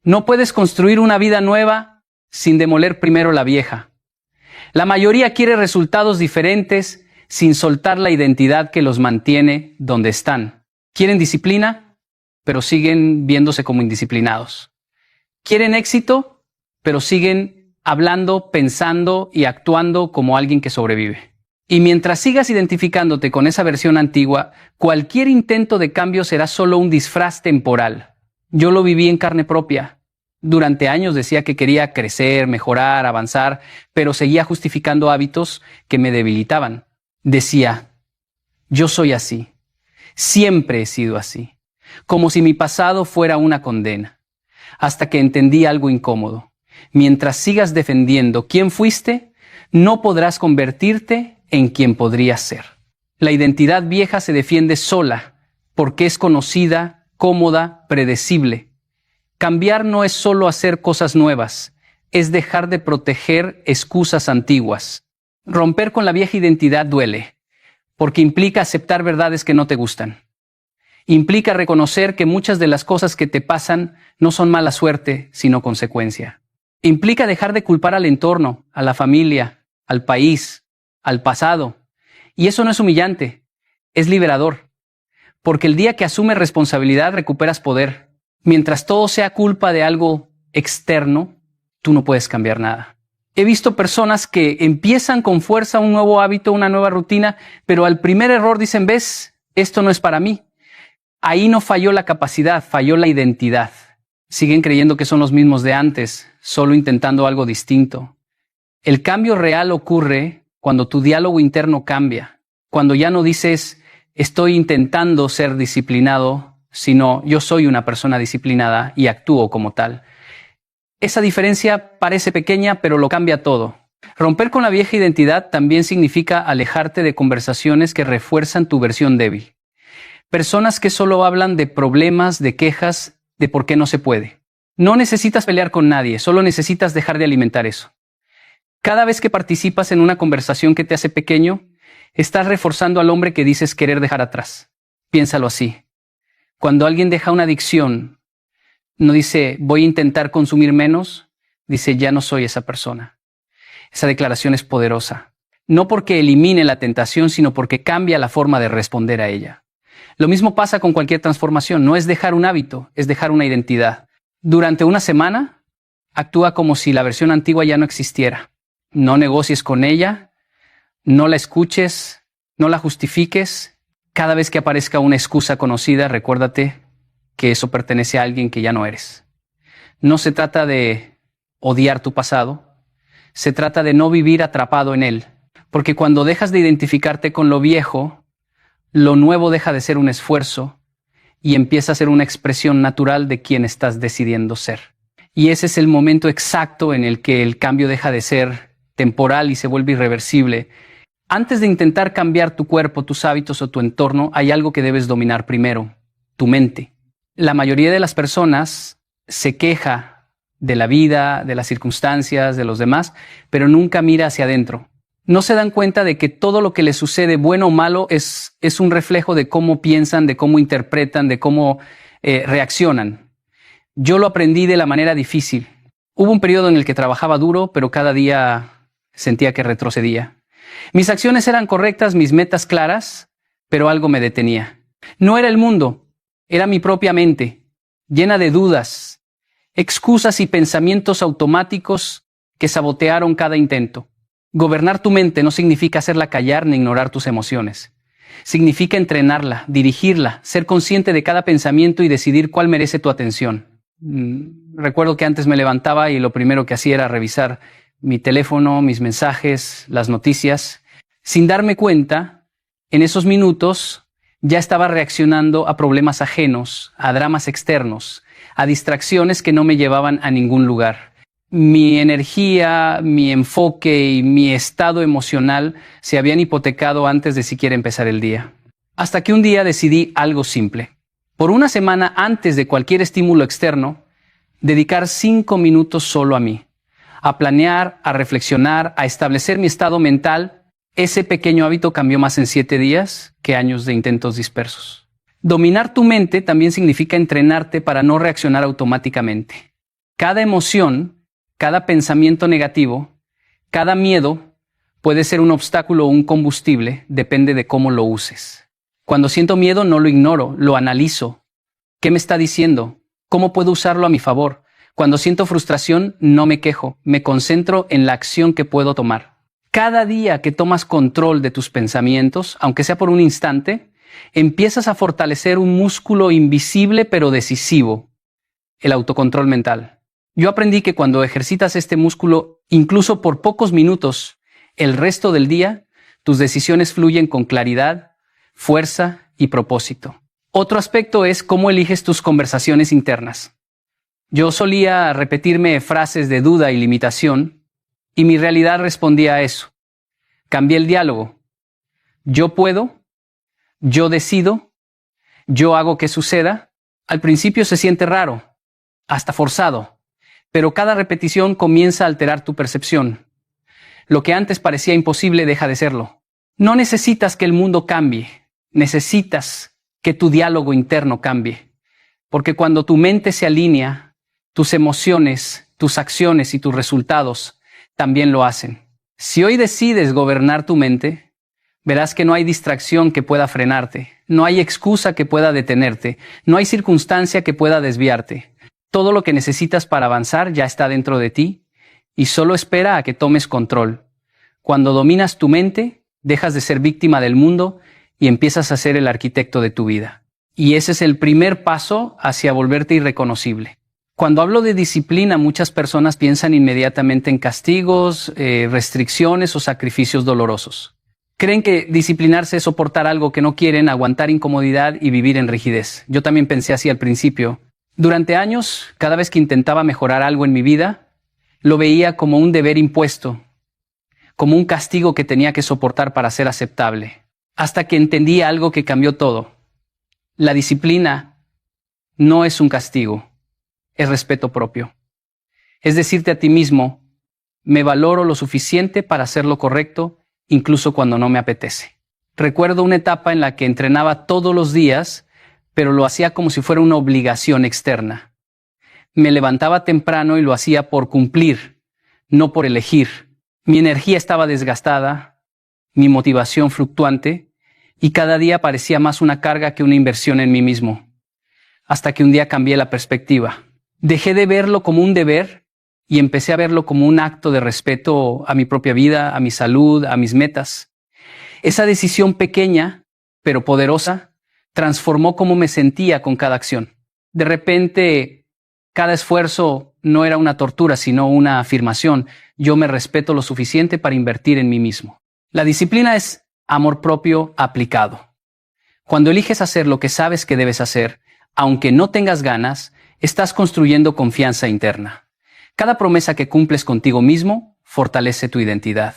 No puedes construir una vida nueva sin demoler primero la vieja. La mayoría quiere resultados diferentes sin soltar la identidad que los mantiene donde están. Quieren disciplina, pero siguen viéndose como indisciplinados. Quieren éxito, pero siguen hablando, pensando y actuando como alguien que sobrevive. Y mientras sigas identificándote con esa versión antigua, cualquier intento de cambio será solo un disfraz temporal. Yo lo viví en carne propia. Durante años decía que quería crecer, mejorar, avanzar, pero seguía justificando hábitos que me debilitaban. Decía, yo soy así, siempre he sido así, como si mi pasado fuera una condena, hasta que entendí algo incómodo. Mientras sigas defendiendo quién fuiste, no podrás convertirte en quien podrías ser. La identidad vieja se defiende sola, porque es conocida, cómoda, predecible. Cambiar no es solo hacer cosas nuevas, es dejar de proteger excusas antiguas. Romper con la vieja identidad duele, porque implica aceptar verdades que no te gustan. Implica reconocer que muchas de las cosas que te pasan no son mala suerte, sino consecuencia. Implica dejar de culpar al entorno, a la familia, al país, al pasado. Y eso no es humillante, es liberador. Porque el día que asumes responsabilidad recuperas poder. Mientras todo sea culpa de algo externo, tú no puedes cambiar nada. He visto personas que empiezan con fuerza un nuevo hábito, una nueva rutina, pero al primer error dicen, ¿ves? Esto no es para mí. Ahí no falló la capacidad, falló la identidad. Siguen creyendo que son los mismos de antes, solo intentando algo distinto. El cambio real ocurre cuando tu diálogo interno cambia, cuando ya no dices estoy intentando ser disciplinado, sino yo soy una persona disciplinada y actúo como tal. Esa diferencia parece pequeña, pero lo cambia todo. Romper con la vieja identidad también significa alejarte de conversaciones que refuerzan tu versión débil. Personas que solo hablan de problemas, de quejas, de por qué no se puede. No necesitas pelear con nadie, solo necesitas dejar de alimentar eso. Cada vez que participas en una conversación que te hace pequeño, estás reforzando al hombre que dices querer dejar atrás. Piénsalo así. Cuando alguien deja una adicción, no dice voy a intentar consumir menos, dice ya no soy esa persona. Esa declaración es poderosa. No porque elimine la tentación, sino porque cambia la forma de responder a ella. Lo mismo pasa con cualquier transformación. No es dejar un hábito, es dejar una identidad. Durante una semana, actúa como si la versión antigua ya no existiera. No negocies con ella, no la escuches, no la justifiques. Cada vez que aparezca una excusa conocida, recuérdate que eso pertenece a alguien que ya no eres. No se trata de odiar tu pasado, se trata de no vivir atrapado en él. Porque cuando dejas de identificarte con lo viejo, lo nuevo deja de ser un esfuerzo y empieza a ser una expresión natural de quien estás decidiendo ser. Y ese es el momento exacto en el que el cambio deja de ser temporal y se vuelve irreversible. Antes de intentar cambiar tu cuerpo, tus hábitos o tu entorno, hay algo que debes dominar primero, tu mente. La mayoría de las personas se queja de la vida, de las circunstancias, de los demás, pero nunca mira hacia adentro. No se dan cuenta de que todo lo que les sucede, bueno o malo, es un reflejo de cómo piensan, de cómo interpretan, de cómo reaccionan. Yo lo aprendí de la manera difícil. Hubo un periodo en el que trabajaba duro, pero cada día sentía que retrocedía. Mis acciones eran correctas, mis metas claras, pero algo me detenía. No era el mundo, era mi propia mente, llena de dudas, excusas y pensamientos automáticos que sabotearon cada intento. Gobernar tu mente no significa hacerla callar ni ignorar tus emociones. Significa entrenarla, dirigirla, ser consciente de cada pensamiento y decidir cuál merece tu atención. Recuerdo que antes me levantaba y lo primero que hacía era revisar mi teléfono, mis mensajes, las noticias. Sin darme cuenta, en esos minutos ya estaba reaccionando a problemas ajenos, a dramas externos, a distracciones que no me llevaban a ningún lugar. Mi energía, mi enfoque y mi estado emocional se habían hipotecado antes de siquiera empezar el día. Hasta que un día decidí algo simple. Por una semana antes de cualquier estímulo externo, dedicar 5 minutos solo a mí. A planear, a reflexionar, a establecer mi estado mental. Ese pequeño hábito cambió más en 7 días que años de intentos dispersos. Dominar tu mente también significa entrenarte para no reaccionar automáticamente. Cada emoción, cada pensamiento negativo, cada miedo puede ser un obstáculo o un combustible, depende de cómo lo uses. Cuando siento miedo no lo ignoro, lo analizo. ¿Qué me está diciendo? ¿Cómo puedo usarlo a mi favor? Cuando siento frustración no me quejo, me concentro en la acción que puedo tomar. Cada día que tomas control de tus pensamientos, aunque sea por un instante, empiezas a fortalecer un músculo invisible pero decisivo, el autocontrol mental. Yo aprendí que cuando ejercitas este músculo, incluso por pocos minutos, el resto del día, tus decisiones fluyen con claridad, fuerza y propósito. Otro aspecto es cómo eliges tus conversaciones internas. Yo solía repetirme frases de duda y limitación, y mi realidad respondía a eso. Cambié el diálogo. Yo puedo, yo decido, yo hago que suceda. Al principio se siente raro, hasta forzado. Pero cada repetición comienza a alterar tu percepción. Lo que antes parecía imposible deja de serlo. No necesitas que el mundo cambie, necesitas que tu diálogo interno cambie. Porque cuando tu mente se alinea, tus emociones, tus acciones y tus resultados también lo hacen. Si hoy decides gobernar tu mente, verás que no hay distracción que pueda frenarte, no hay excusa que pueda detenerte, no hay circunstancia que pueda desviarte. Todo lo que necesitas para avanzar ya está dentro de ti y solo espera a que tomes control. Cuando dominas tu mente, dejas de ser víctima del mundo y empiezas a ser el arquitecto de tu vida. Y ese es el primer paso hacia volverte irreconocible. Cuando hablo de disciplina, muchas personas piensan inmediatamente en castigos, restricciones o sacrificios dolorosos. Creen que disciplinarse es soportar algo que no quieren, aguantar incomodidad y vivir en rigidez. Yo también pensé así al principio. Durante años, cada vez que intentaba mejorar algo en mi vida, lo veía como un deber impuesto, como un castigo que tenía que soportar para ser aceptable. Hasta que entendí algo que cambió todo. La disciplina no es un castigo, es respeto propio. Es decirte a ti mismo, me valoro lo suficiente para hacer lo correcto, incluso cuando no me apetece. Recuerdo una etapa en la que entrenaba todos los días, pero lo hacía como si fuera una obligación externa. Me levantaba temprano y lo hacía por cumplir, no por elegir. Mi energía estaba desgastada, mi motivación fluctuante, y cada día parecía más una carga que una inversión en mí mismo. Hasta que un día cambié la perspectiva. Dejé de verlo como un deber y empecé a verlo como un acto de respeto a mi propia vida, a mi salud, a mis metas. Esa decisión pequeña, pero poderosa, transformó cómo me sentía con cada acción. De repente, cada esfuerzo no era una tortura, sino una afirmación. Yo me respeto lo suficiente para invertir en mí mismo. La disciplina es amor propio aplicado. Cuando eliges hacer lo que sabes que debes hacer, aunque no tengas ganas, estás construyendo confianza interna. Cada promesa que cumples contigo mismo fortalece tu identidad.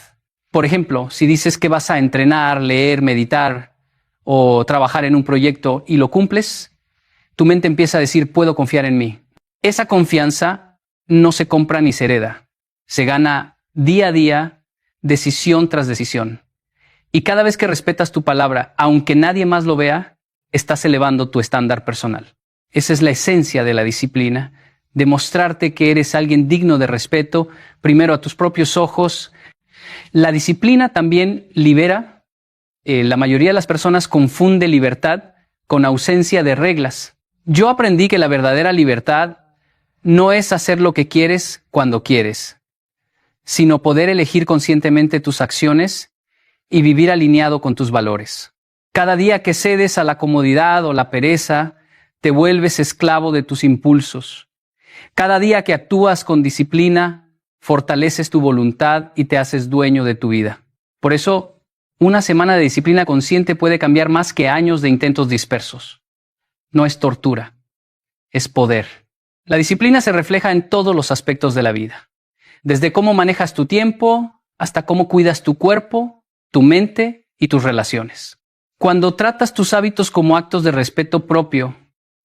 Por ejemplo, si dices que vas a entrenar, leer, meditar o trabajar en un proyecto y lo cumples, tu mente empieza a decir, puedo confiar en mí. Esa confianza no se compra ni se hereda. Se gana día a día, decisión tras decisión. Y cada vez que respetas tu palabra, aunque nadie más lo vea, estás elevando tu estándar personal. Esa es la esencia de la disciplina, demostrarte que eres alguien digno de respeto, primero a tus propios ojos. La disciplina también libera. La mayoría de las personas confunde libertad con ausencia de reglas. Yo aprendí que la verdadera libertad no es hacer lo que quieres cuando quieres, sino poder elegir conscientemente tus acciones y vivir alineado con tus valores. Cada día que cedes a la comodidad o la pereza, te vuelves esclavo de tus impulsos. Cada día que actúas con disciplina, fortaleces tu voluntad y te haces dueño de tu vida. Por eso, una semana de disciplina consciente puede cambiar más que años de intentos dispersos. No es tortura, es poder. La disciplina se refleja en todos los aspectos de la vida. Desde cómo manejas tu tiempo, hasta cómo cuidas tu cuerpo, tu mente y tus relaciones. Cuando tratas tus hábitos como actos de respeto propio,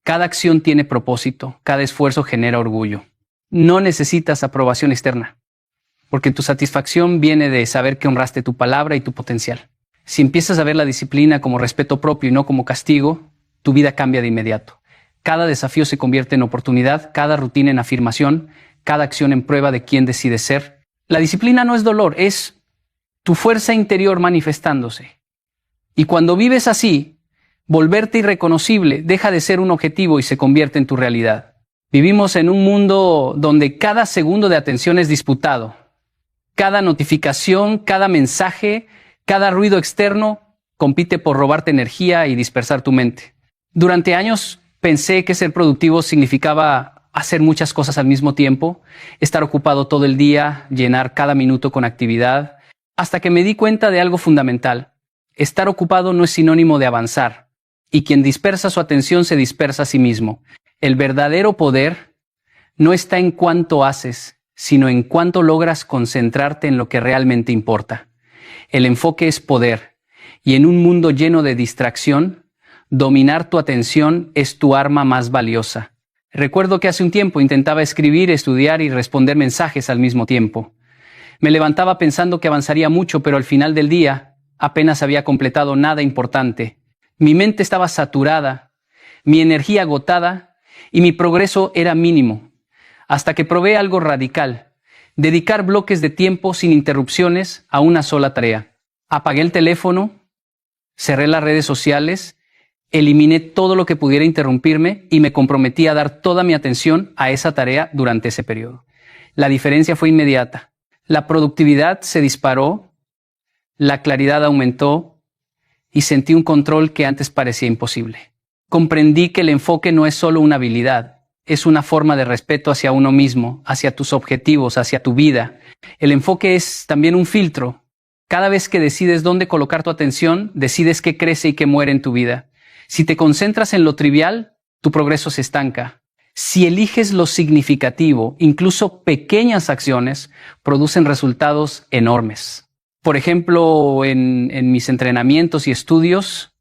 cada acción tiene propósito, cada esfuerzo genera orgullo. No necesitas aprobación externa, porque tu satisfacción viene de saber que honraste tu palabra y tu potencial. Si empiezas a ver la disciplina como respeto propio y no como castigo, tu vida cambia de inmediato. Cada desafío se convierte en oportunidad, cada rutina en afirmación, cada acción en prueba de quién decides ser. La disciplina no es dolor, es tu fuerza interior manifestándose. Y cuando vives así, volverte irreconocible deja de ser un objetivo y se convierte en tu realidad. Vivimos en un mundo donde cada segundo de atención es disputado. Cada notificación, cada mensaje, cada ruido externo compite por robarte energía y dispersar tu mente. Durante años pensé que ser productivo significaba hacer muchas cosas al mismo tiempo, estar ocupado todo el día, llenar cada minuto con actividad, hasta que me di cuenta de algo fundamental. Estar ocupado no es sinónimo de avanzar, y quien dispersa su atención se dispersa a sí mismo. El verdadero poder no está en cuánto haces, sino en cuánto logras concentrarte en lo que realmente importa. El enfoque es poder, y en un mundo lleno de distracción, dominar tu atención es tu arma más valiosa. Recuerdo que hace un tiempo intentaba escribir, estudiar y responder mensajes al mismo tiempo. Me levantaba pensando que avanzaría mucho, pero al final del día apenas había completado nada importante. Mi mente estaba saturada, mi energía agotada y mi progreso era mínimo. Hasta que probé algo radical: dedicar bloques de tiempo sin interrupciones a una sola tarea. Apagué el teléfono, cerré las redes sociales, eliminé todo lo que pudiera interrumpirme y me comprometí a dar toda mi atención a esa tarea durante ese periodo. La diferencia fue inmediata. La productividad se disparó, la claridad aumentó y sentí un control que antes parecía imposible. Comprendí que el enfoque no es solo una habilidad, es una forma de respeto hacia uno mismo, hacia tus objetivos, hacia tu vida. El enfoque es también un filtro. Cada vez que decides dónde colocar tu atención, decides qué crece y qué muere en tu vida. Si te concentras en lo trivial, tu progreso se estanca. Si eliges lo significativo, incluso pequeñas acciones producen resultados enormes. Por ejemplo, en mis entrenamientos y estudios,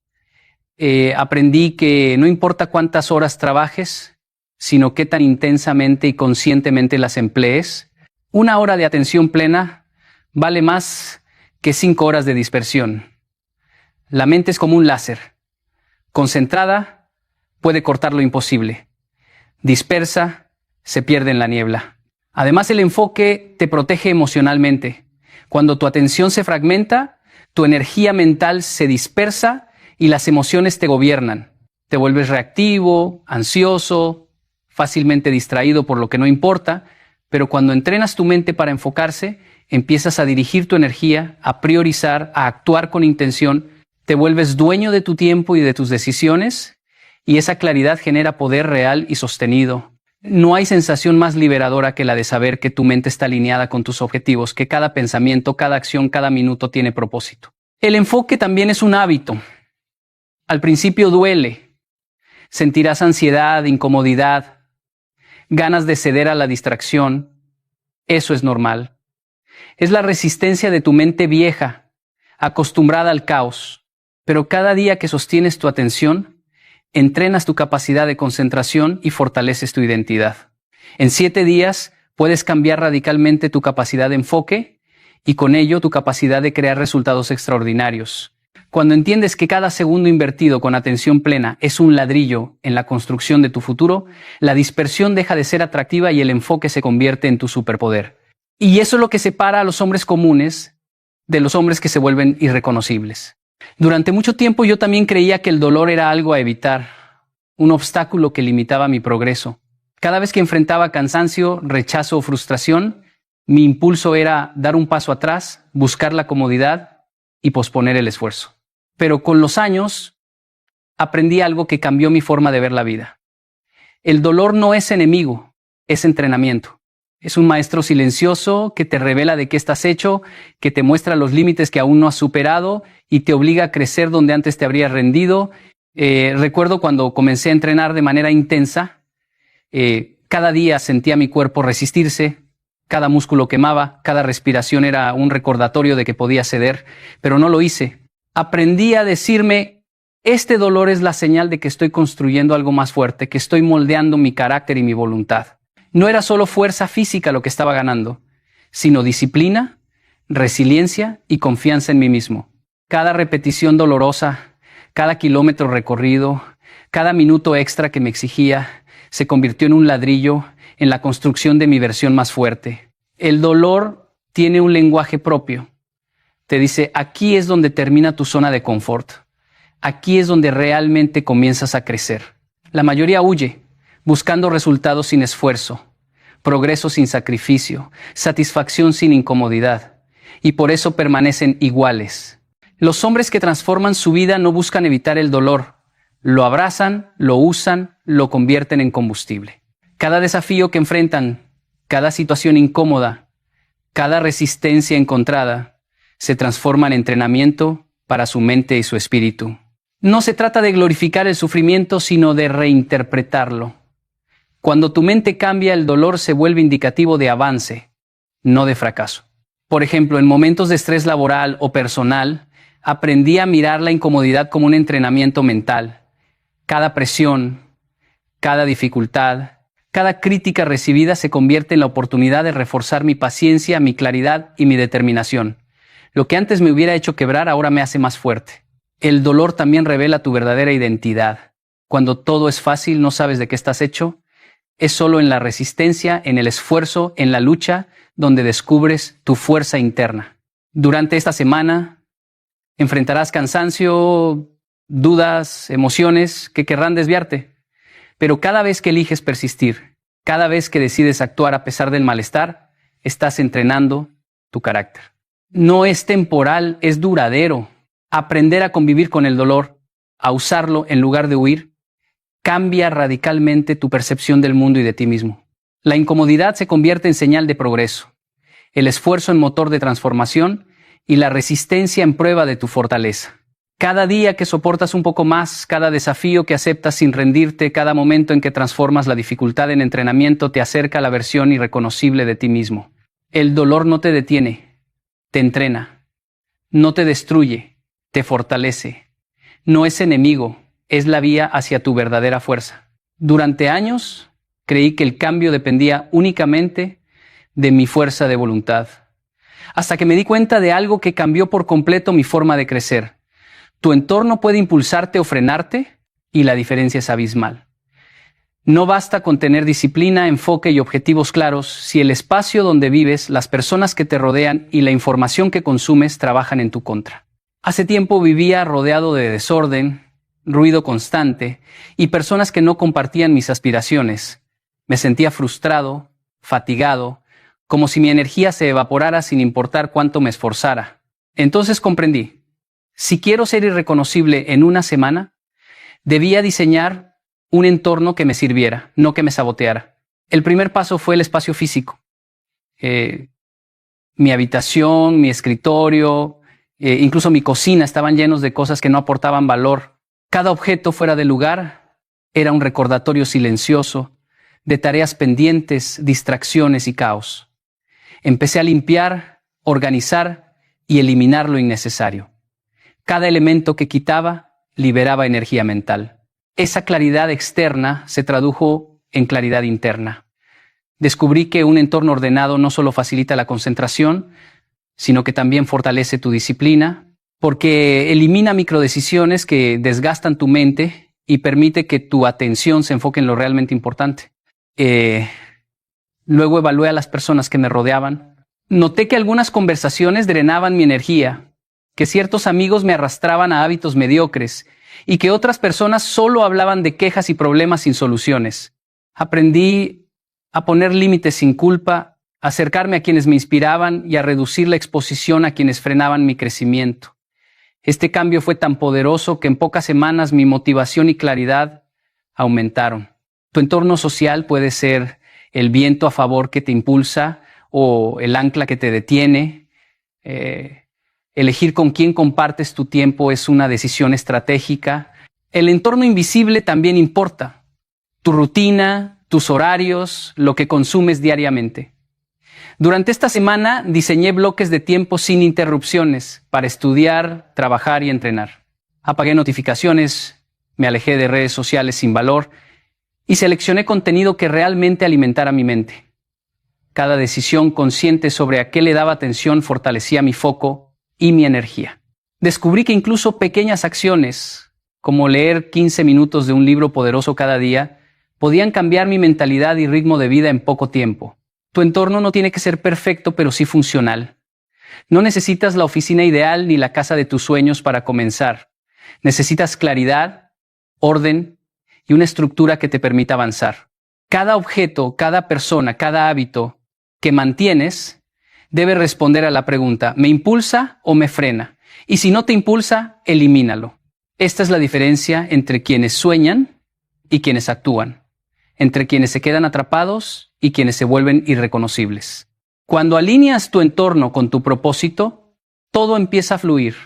aprendí que no importa cuántas horas trabajes, sino qué tan intensamente y conscientemente las emplees. 1 hora de atención plena vale más que 5 horas de dispersión. La mente es como un láser. Concentrada, puede cortar lo imposible. Dispersa, se pierde en la niebla. Además, el enfoque te protege emocionalmente. Cuando tu atención se fragmenta, tu energía mental se dispersa y las emociones te gobiernan. Te vuelves reactivo, ansioso, fácilmente distraído por lo que no importa, pero cuando entrenas tu mente para enfocarse, empiezas a dirigir tu energía, a priorizar, a actuar con intención, te vuelves dueño de tu tiempo y de tus decisiones, y esa claridad genera poder real y sostenido. No hay sensación más liberadora que la de saber que tu mente está alineada con tus objetivos, que cada pensamiento, cada acción, cada minuto tiene propósito. El enfoque también es un hábito. Al principio duele. Sentirás ansiedad, incomodidad, ganas de ceder a la distracción. Eso es normal. Es la resistencia de tu mente vieja, acostumbrada al caos. Pero cada día que sostienes tu atención, entrenas tu capacidad de concentración y fortaleces tu identidad. En 7 días puedes cambiar radicalmente tu capacidad de enfoque y con ello tu capacidad de crear resultados extraordinarios. Cuando entiendes que cada segundo invertido con atención plena es un ladrillo en la construcción de tu futuro, la dispersión deja de ser atractiva y el enfoque se convierte en tu superpoder. Y eso es lo que separa a los hombres comunes de los hombres que se vuelven irreconocibles. Durante mucho tiempo yo también creía que el dolor era algo a evitar, un obstáculo que limitaba mi progreso. Cada vez que enfrentaba cansancio, rechazo o frustración, mi impulso era dar un paso atrás, buscar la comodidad y posponer el esfuerzo. Pero con los años aprendí algo que cambió mi forma de ver la vida. El dolor no es enemigo, es entrenamiento. Es un maestro silencioso que te revela de qué estás hecho, que te muestra los límites que aún no has superado y te obliga a crecer donde antes te habrías rendido. Recuerdo cuando comencé a entrenar de manera intensa, cada día sentía mi cuerpo resistirse, cada músculo quemaba, cada respiración era un recordatorio de que podía ceder, pero no lo hice. Aprendí a decirme, este dolor es la señal de que estoy construyendo algo más fuerte, que estoy moldeando mi carácter y mi voluntad. No era solo fuerza física lo que estaba ganando, sino disciplina, resiliencia y confianza en mí mismo. Cada repetición dolorosa, cada kilómetro recorrido, cada minuto extra que me exigía, se convirtió en un ladrillo en la construcción de mi versión más fuerte. El dolor tiene un lenguaje propio. Te dice, aquí es donde termina tu zona de confort. Aquí es donde realmente comienzas a crecer. La mayoría huye, buscando resultados sin esfuerzo, progreso sin sacrificio, satisfacción sin incomodidad, y por eso permanecen iguales. Los hombres que transforman su vida no buscan evitar el dolor, lo abrazan, lo usan, lo convierten en combustible. Cada desafío que enfrentan, cada situación incómoda, cada resistencia encontrada, se transforma en entrenamiento para su mente y su espíritu. No se trata de glorificar el sufrimiento, sino de reinterpretarlo. Cuando tu mente cambia, el dolor se vuelve indicativo de avance, no de fracaso. Por ejemplo, en momentos de estrés laboral o personal, aprendí a mirar la incomodidad como un entrenamiento mental. Cada presión, cada dificultad, cada crítica recibida se convierte en la oportunidad de reforzar mi paciencia, mi claridad y mi determinación. Lo que antes me hubiera hecho quebrar ahora me hace más fuerte. El dolor también revela tu verdadera identidad. Cuando todo es fácil, no sabes de qué estás hecho. Es solo en la resistencia, en el esfuerzo, en la lucha, donde descubres tu fuerza interna. Durante esta semana enfrentarás cansancio, dudas, emociones que querrán desviarte. Pero cada vez que eliges persistir, cada vez que decides actuar a pesar del malestar, estás entrenando tu carácter. No es temporal, es duradero. Aprender a convivir con el dolor, a usarlo en lugar de huir, cambia radicalmente tu percepción del mundo y de ti mismo. La incomodidad se convierte en señal de progreso, el esfuerzo en motor de transformación y la resistencia en prueba de tu fortaleza. Cada día que soportas un poco más, cada desafío que aceptas sin rendirte, cada momento en que transformas la dificultad en entrenamiento te acerca a la versión irreconocible de ti mismo. El dolor no te detiene, te entrena, no te destruye, te fortalece. No es enemigo, es la vía hacia tu verdadera fuerza. Durante años creí que el cambio dependía únicamente de mi fuerza de voluntad, hasta que me di cuenta de algo que cambió por completo mi forma de crecer. Tu entorno puede impulsarte o frenarte, y la diferencia es abismal. No basta con tener disciplina, enfoque y objetivos claros si el espacio donde vives, las personas que te rodean y la información que consumes trabajan en tu contra. Hace tiempo vivía rodeado de desorden, ruido constante y personas que no compartían mis aspiraciones. Me sentía frustrado, fatigado, como si mi energía se evaporara sin importar cuánto me esforzara. Entonces comprendí. Si quiero ser irreconocible en una semana, debía diseñar un entorno que me sirviera, no que me saboteara. El primer paso fue el espacio físico. Mi habitación, mi escritorio, incluso mi cocina estaban llenos de cosas que no aportaban valor. Cada objeto fuera de lugar era un recordatorio silencioso de tareas pendientes, distracciones y caos. Empecé a limpiar, organizar y eliminar lo innecesario. Cada elemento que quitaba liberaba energía mental. Esa claridad externa se tradujo en claridad interna. Descubrí que un entorno ordenado no solo facilita la concentración, sino que también fortalece tu disciplina, porque elimina microdecisiones que desgastan tu mente y permite que tu atención se enfoque en lo realmente importante. Luego evalué a las personas que me rodeaban. Noté que algunas conversaciones drenaban mi energía, que ciertos amigos me arrastraban a hábitos mediocres y que otras personas solo hablaban de quejas y problemas sin soluciones. Aprendí a poner límites sin culpa, a acercarme a quienes me inspiraban y a reducir la exposición a quienes frenaban mi crecimiento. Este cambio fue tan poderoso que en pocas semanas mi motivación y claridad aumentaron. Tu entorno social puede ser el viento a favor que te impulsa o el ancla que te detiene. Elegir con quién compartes tu tiempo es una decisión estratégica. El entorno invisible también importa. Tu rutina, tus horarios, lo que consumes diariamente. Durante esta semana diseñé bloques de tiempo sin interrupciones para estudiar, trabajar y entrenar. Apagué notificaciones, me alejé de redes sociales sin valor y seleccioné contenido que realmente alimentara mi mente. Cada decisión consciente sobre a qué le daba atención fortalecía mi foco y mi energía. Descubrí que incluso pequeñas acciones, como leer 15 minutos de un libro poderoso cada día, podían cambiar mi mentalidad y ritmo de vida en poco tiempo. Tu entorno no tiene que ser perfecto, pero sí funcional. No necesitas la oficina ideal ni la casa de tus sueños para comenzar. Necesitas claridad, orden y una estructura que te permita avanzar. Cada objeto, cada persona, cada hábito que mantienes debe responder a la pregunta, ¿me impulsa o me frena? Y si no te impulsa, elimínalo. Esta es la diferencia entre quienes sueñan y quienes actúan, entre quienes se quedan atrapados y quienes se vuelven irreconocibles. Cuando alineas tu entorno con tu propósito, todo empieza a fluir.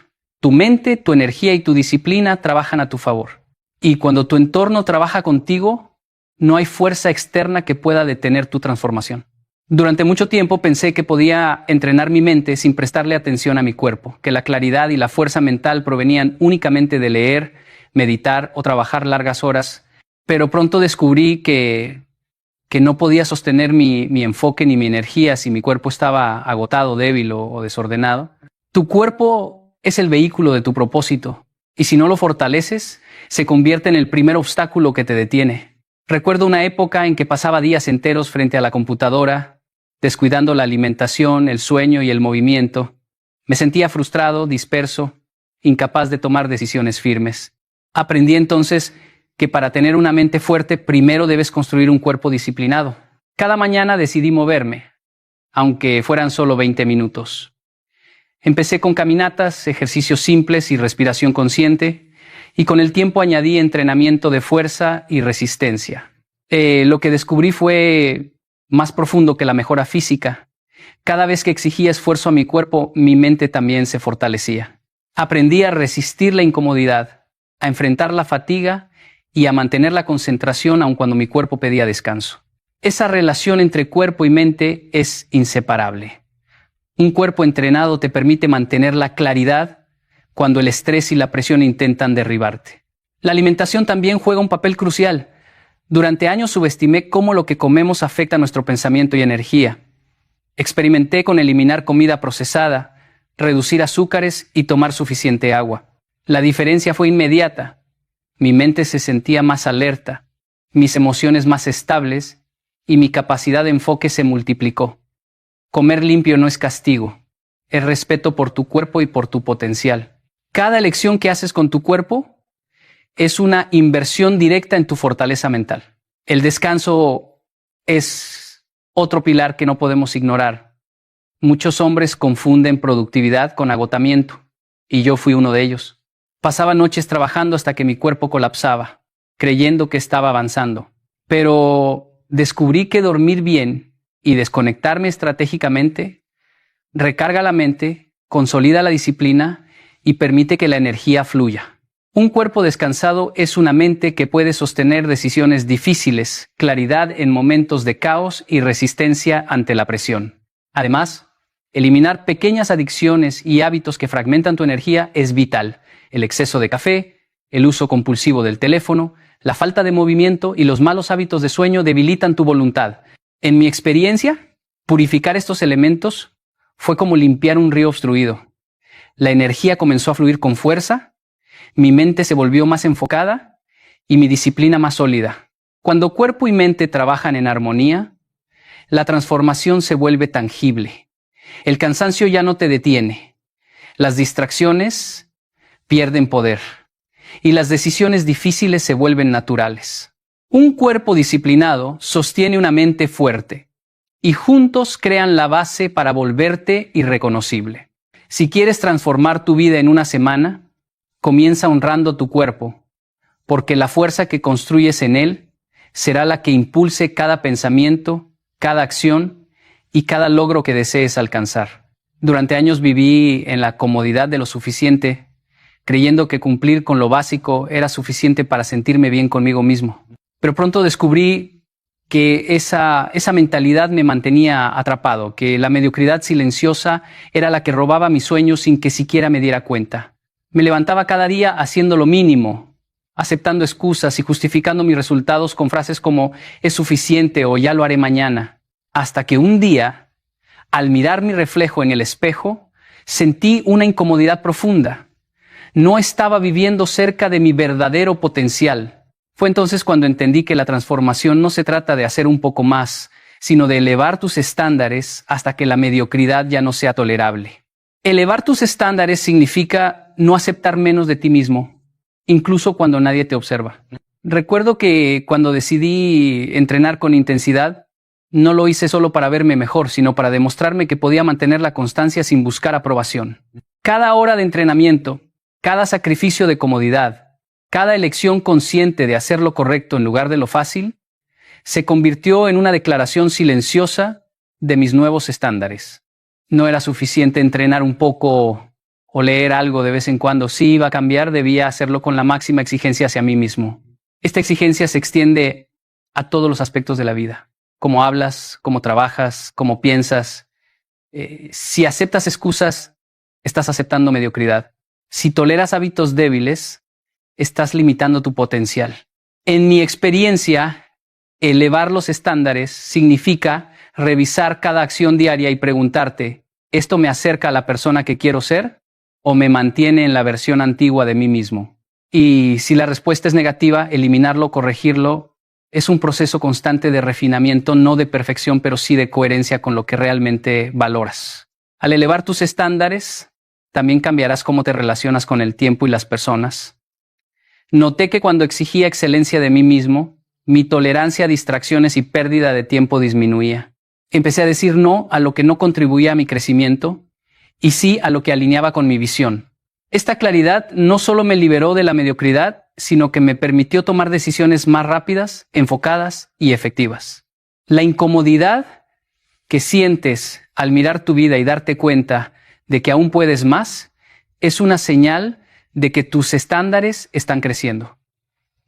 Tu mente, tu energía y tu disciplina trabajan a tu favor. Y cuando tu entorno trabaja contigo, no hay fuerza externa que pueda detener tu transformación. Durante mucho tiempo pensé que podía entrenar mi mente sin prestarle atención a mi cuerpo, que la claridad y la fuerza mental provenían únicamente de leer, meditar o trabajar largas horas, pero pronto descubrí que no podía sostener mi enfoque ni mi energía si mi cuerpo estaba agotado, débil o desordenado. Tu cuerpo es el vehículo de tu propósito, y si no lo fortaleces, se convierte en el primer obstáculo que te detiene. Recuerdo una época en que pasaba días enteros frente a la computadora, descuidando la alimentación, el sueño y el movimiento. Me sentía frustrado, disperso, incapaz de tomar decisiones firmes. Aprendí entonces que para tener una mente fuerte, primero debes construir un cuerpo disciplinado. Cada mañana decidí moverme, aunque fueran solo 20 minutos. Empecé con caminatas, ejercicios simples y respiración consciente, Y con el tiempo añadí entrenamiento de fuerza y resistencia. Lo que descubrí fue más profundo que la mejora física. Cada vez que exigía esfuerzo a mi cuerpo, mi mente también se fortalecía. Aprendí a resistir la incomodidad, a enfrentar la fatiga y a mantener la concentración aun cuando mi cuerpo pedía descanso. Esa relación entre cuerpo y mente es inseparable. Un cuerpo entrenado te permite mantener la claridad cuando el estrés y la presión intentan derribarte. La alimentación también juega un papel crucial. Durante años subestimé cómo lo que comemos afecta nuestro pensamiento y energía. Experimenté con eliminar comida procesada, reducir azúcares y tomar suficiente agua. La diferencia fue inmediata. Mi mente se sentía más alerta, mis emociones más estables y mi capacidad de enfoque se multiplicó. Comer limpio no es castigo, es respeto por tu cuerpo y por tu potencial. Cada elección que haces con tu cuerpo es una inversión directa en tu fortaleza mental. El descanso es otro pilar que no podemos ignorar. Muchos hombres confunden productividad con agotamiento, y yo fui uno de ellos. Pasaba noches trabajando hasta que mi cuerpo colapsaba, creyendo que estaba avanzando. Pero descubrí que dormir bien y desconectarme estratégicamente recarga la mente, consolida la disciplina y permite que la energía fluya. Un cuerpo descansado es una mente que puede sostener decisiones difíciles, claridad en momentos de caos y resistencia ante la presión. Además, eliminar pequeñas adicciones y hábitos que fragmentan tu energía es vital. El exceso de café, el uso compulsivo del teléfono, la falta de movimiento y los malos hábitos de sueño debilitan tu voluntad. En mi experiencia, purificar estos elementos fue como limpiar un río obstruido. La energía comenzó a fluir con fuerza, mi mente se volvió más enfocada y mi disciplina más sólida. Cuando cuerpo y mente trabajan en armonía, la transformación se vuelve tangible. El cansancio ya no te detiene. Las distracciones pierden poder y las decisiones difíciles se vuelven naturales. Un cuerpo disciplinado sostiene una mente fuerte y juntos crean la base para volverte irreconocible. Si quieres transformar tu vida en una semana, comienza honrando tu cuerpo, porque la fuerza que construyes en él será la que impulse cada pensamiento, cada acción y cada logro que desees alcanzar. Durante años viví en la comodidad de lo suficiente, creyendo que cumplir con lo básico era suficiente para sentirme bien conmigo mismo. Pero pronto descubrí que esa mentalidad me mantenía atrapado, que la mediocridad silenciosa era la que robaba mis sueños sin que siquiera me diera cuenta. Me levantaba cada día haciendo lo mínimo, aceptando excusas y justificando mis resultados con frases como «es suficiente» o «ya lo haré mañana». Hasta que un día, al mirar mi reflejo en el espejo, sentí una incomodidad profunda. No estaba viviendo cerca de mi verdadero potencial. Fue entonces cuando entendí que la transformación no se trata de hacer un poco más, sino de elevar tus estándares hasta que la mediocridad ya no sea tolerable. Elevar tus estándares significa no aceptar menos de ti mismo, incluso cuando nadie te observa. Recuerdo que cuando decidí entrenar con intensidad, no lo hice solo para verme mejor, sino para demostrarme que podía mantener la constancia sin buscar aprobación. Cada hora de entrenamiento, cada sacrificio de comodidad, cada elección consciente de hacer lo correcto en lugar de lo fácil, se convirtió en una declaración silenciosa de mis nuevos estándares. No era suficiente entrenar un poco o leer algo de vez en cuando. Si iba a cambiar, debía hacerlo con la máxima exigencia hacia mí mismo. Esta exigencia se extiende a todos los aspectos de la vida. Cómo hablas, cómo trabajas, cómo piensas. Si aceptas excusas, estás aceptando mediocridad. Si toleras hábitos débiles, estás limitando tu potencial. En mi experiencia, elevar los estándares significa revisar cada acción diaria y preguntarte, ¿esto me acerca a la persona que quiero ser o me mantiene en la versión antigua de mí mismo? Y si la respuesta es negativa, eliminarlo, corregirlo, es un proceso constante de refinamiento, no de perfección, pero sí de coherencia con lo que realmente valoras. Al elevar tus estándares, también cambiarás cómo te relacionas con el tiempo y las personas. Noté que cuando exigía excelencia de mí mismo, mi tolerancia a distracciones y pérdida de tiempo disminuía. Empecé a decir no a lo que no contribuía a mi crecimiento y sí a lo que alineaba con mi visión. Esta claridad no solo me liberó de la mediocridad, sino que me permitió tomar decisiones más rápidas, enfocadas y efectivas. La incomodidad que sientes al mirar tu vida y darte cuenta de que aún puedes más es una señal de que tus estándares están creciendo.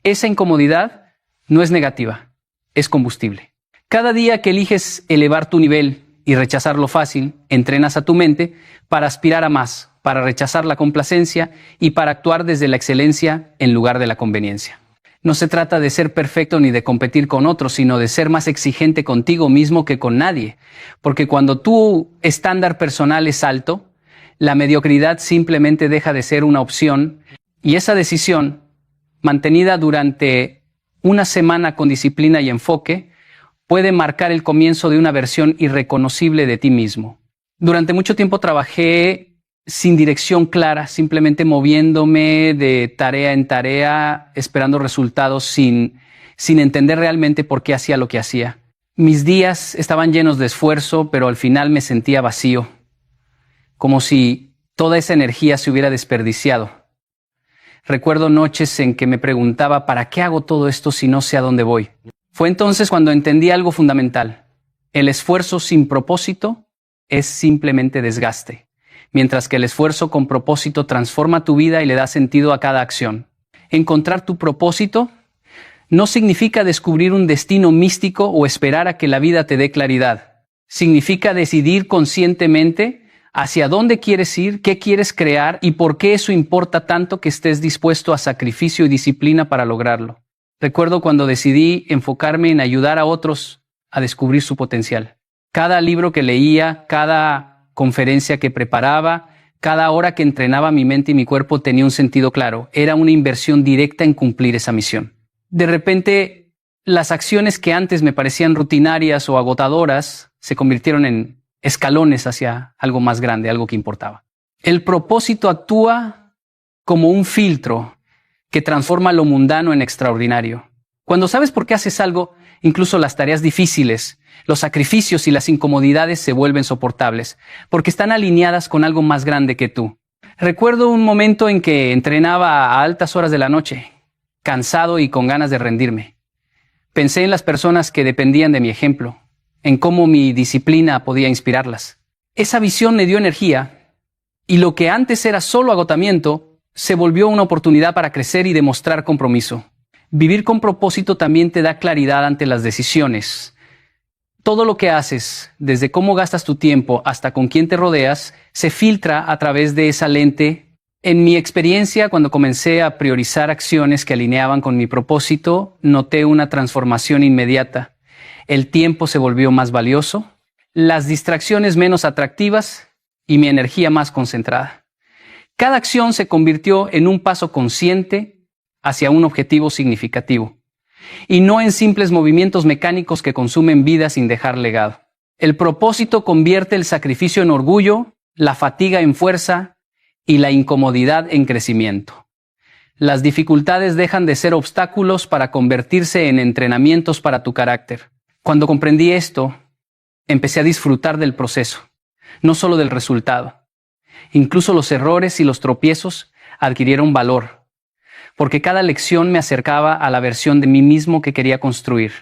Esa incomodidad no es negativa, es combustible. Cada día que eliges elevar tu nivel y rechazar lo fácil, entrenas a tu mente para aspirar a más, para rechazar la complacencia y para actuar desde la excelencia en lugar de la conveniencia. No se trata de ser perfecto ni de competir con otros, sino de ser más exigente contigo mismo que con nadie. Porque cuando tu estándar personal es alto, la mediocridad simplemente deja de ser una opción y esa decisión, mantenida durante una semana con disciplina y enfoque, puede marcar el comienzo de una versión irreconocible de ti mismo. Durante mucho tiempo trabajé sin dirección clara, simplemente moviéndome de tarea en tarea, esperando resultados sin entender realmente por qué hacía lo que hacía. Mis días estaban llenos de esfuerzo, pero al final me sentía vacío, como si toda esa energía se hubiera desperdiciado. Recuerdo noches en que me preguntaba, ¿para qué hago todo esto si no sé a dónde voy? Fue entonces cuando entendí algo fundamental. El esfuerzo sin propósito es simplemente desgaste, mientras que el esfuerzo con propósito transforma tu vida y le da sentido a cada acción. Encontrar tu propósito no significa descubrir un destino místico o esperar a que la vida te dé claridad. Significa decidir conscientemente hacia dónde quieres ir, qué quieres crear y por qué eso importa tanto que estés dispuesto a sacrificio y disciplina para lograrlo. Recuerdo cuando decidí enfocarme en ayudar a otros a descubrir su potencial. Cada libro que leía, cada conferencia que preparaba, cada hora que entrenaba mi mente y mi cuerpo tenía un sentido claro. Era una inversión directa en cumplir esa misión. De repente, las acciones que antes me parecían rutinarias o agotadoras se convirtieron en escalones hacia algo más grande, algo que importaba. El propósito actúa como un filtro que transforma lo mundano en extraordinario. Cuando sabes por qué haces algo, incluso las tareas difíciles, los sacrificios y las incomodidades se vuelven soportables, porque están alineadas con algo más grande que tú. Recuerdo un momento en que entrenaba a altas horas de la noche, cansado y con ganas de rendirme. Pensé en las personas que dependían de mi ejemplo, en cómo mi disciplina podía inspirarlas. Esa visión me dio energía, y lo que antes era solo agotamiento, se volvió una oportunidad para crecer y demostrar compromiso. Vivir con propósito también te da claridad ante las decisiones. Todo lo que haces, desde cómo gastas tu tiempo hasta con quién te rodeas, se filtra a través de esa lente. En mi experiencia, cuando comencé a priorizar acciones que alineaban con mi propósito, noté una transformación inmediata. El tiempo se volvió más valioso, las distracciones menos atractivas y mi energía más concentrada. Cada acción se convirtió en un paso consciente hacia un objetivo significativo, y no en simples movimientos mecánicos que consumen vida sin dejar legado. El propósito convierte el sacrificio en orgullo, la fatiga en fuerza y la incomodidad en crecimiento. Las dificultades dejan de ser obstáculos para convertirse en entrenamientos para tu carácter. Cuando comprendí esto, empecé a disfrutar del proceso, no solo del resultado. Incluso los errores y los tropiezos adquirieron valor, porque cada lección me acercaba a la versión de mí mismo que quería construir.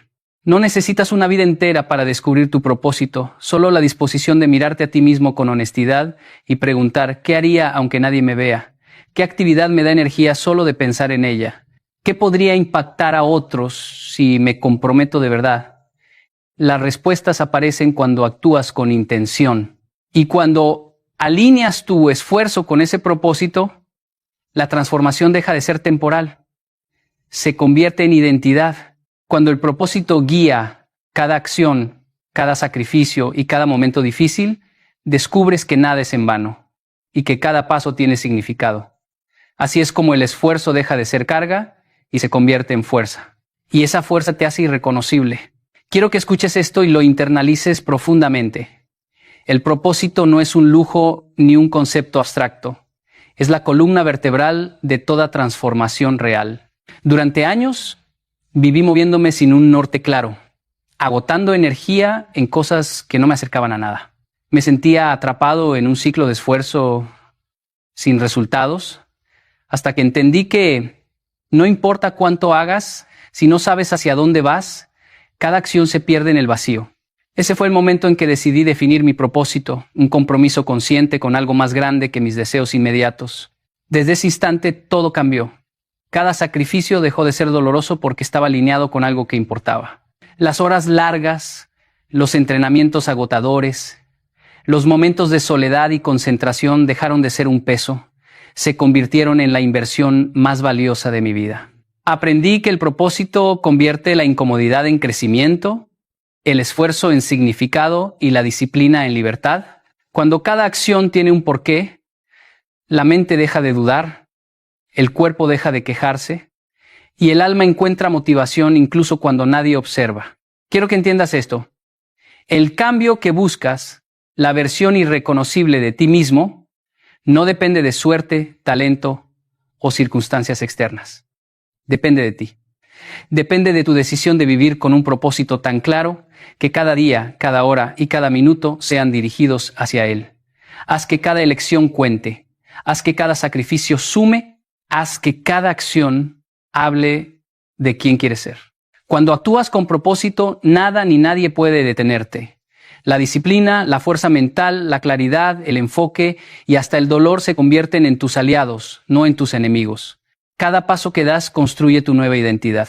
No necesitas una vida entera para descubrir tu propósito, solo la disposición de mirarte a ti mismo con honestidad y preguntar ¿qué haría aunque nadie me vea? ¿Qué actividad me da energía solo de pensar en ella? ¿Qué podría impactar a otros si me comprometo de verdad? Las respuestas aparecen cuando actúas con intención y cuando alineas tu esfuerzo con ese propósito, la transformación deja de ser temporal. Se convierte en identidad. Cuando el propósito guía cada acción, cada sacrificio y cada momento difícil, descubres que nada es en vano y que cada paso tiene significado. Así es como el esfuerzo deja de ser carga y se convierte en fuerza. Y esa fuerza te hace irreconocible. Quiero que escuches esto y lo internalices profundamente. El propósito no es un lujo ni un concepto abstracto. Es la columna vertebral de toda transformación real. Durante años viví moviéndome sin un norte claro, agotando energía en cosas que no me acercaban a nada. Me sentía atrapado en un ciclo de esfuerzo sin resultados, hasta que entendí que no importa cuánto hagas, si no sabes hacia dónde vas, cada acción se pierde en el vacío. Ese fue el momento en que decidí definir mi propósito, un compromiso consciente con algo más grande que mis deseos inmediatos. Desde ese instante todo cambió. Cada sacrificio dejó de ser doloroso porque estaba alineado con algo que importaba. Las horas largas, los entrenamientos agotadores, los momentos de soledad y concentración dejaron de ser un peso, se convirtieron en la inversión más valiosa de mi vida. Aprendí que el propósito convierte la incomodidad en crecimiento, el esfuerzo en significado y la disciplina en libertad. Cuando cada acción tiene un porqué, la mente deja de dudar, el cuerpo deja de quejarse y el alma encuentra motivación incluso cuando nadie observa. Quiero que entiendas esto. El cambio que buscas, la versión irreconocible de ti mismo, no depende de suerte, talento o circunstancias externas. Depende de ti. Depende de tu decisión de vivir con un propósito tan claro que cada día, cada hora y cada minuto sean dirigidos hacia él. Haz que cada elección cuente. Haz que cada sacrificio sume. Haz que cada acción hable de quién quieres ser. Cuando actúas con propósito, nada ni nadie puede detenerte. La disciplina, la fuerza mental, la claridad, el enfoque y hasta el dolor se convierten en tus aliados, no en tus enemigos. Cada paso que das construye tu nueva identidad.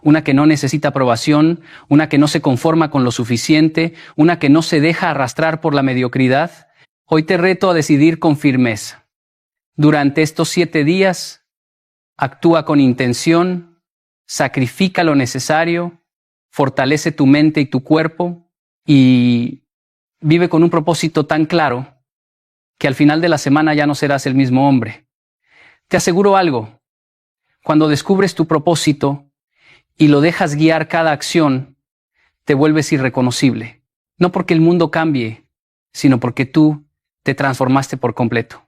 Una que no necesita aprobación, una que no se conforma con lo suficiente, una que no se deja arrastrar por la mediocridad. Hoy te reto a decidir con firmeza. Durante estos 7 días, actúa con intención, sacrifica lo necesario, fortalece tu mente y tu cuerpo y vive con un propósito tan claro que al final de la semana ya no serás el mismo hombre. Te aseguro algo. Cuando descubres tu propósito y lo dejas guiar cada acción, te vuelves irreconocible. No porque el mundo cambie, sino porque tú te transformaste por completo.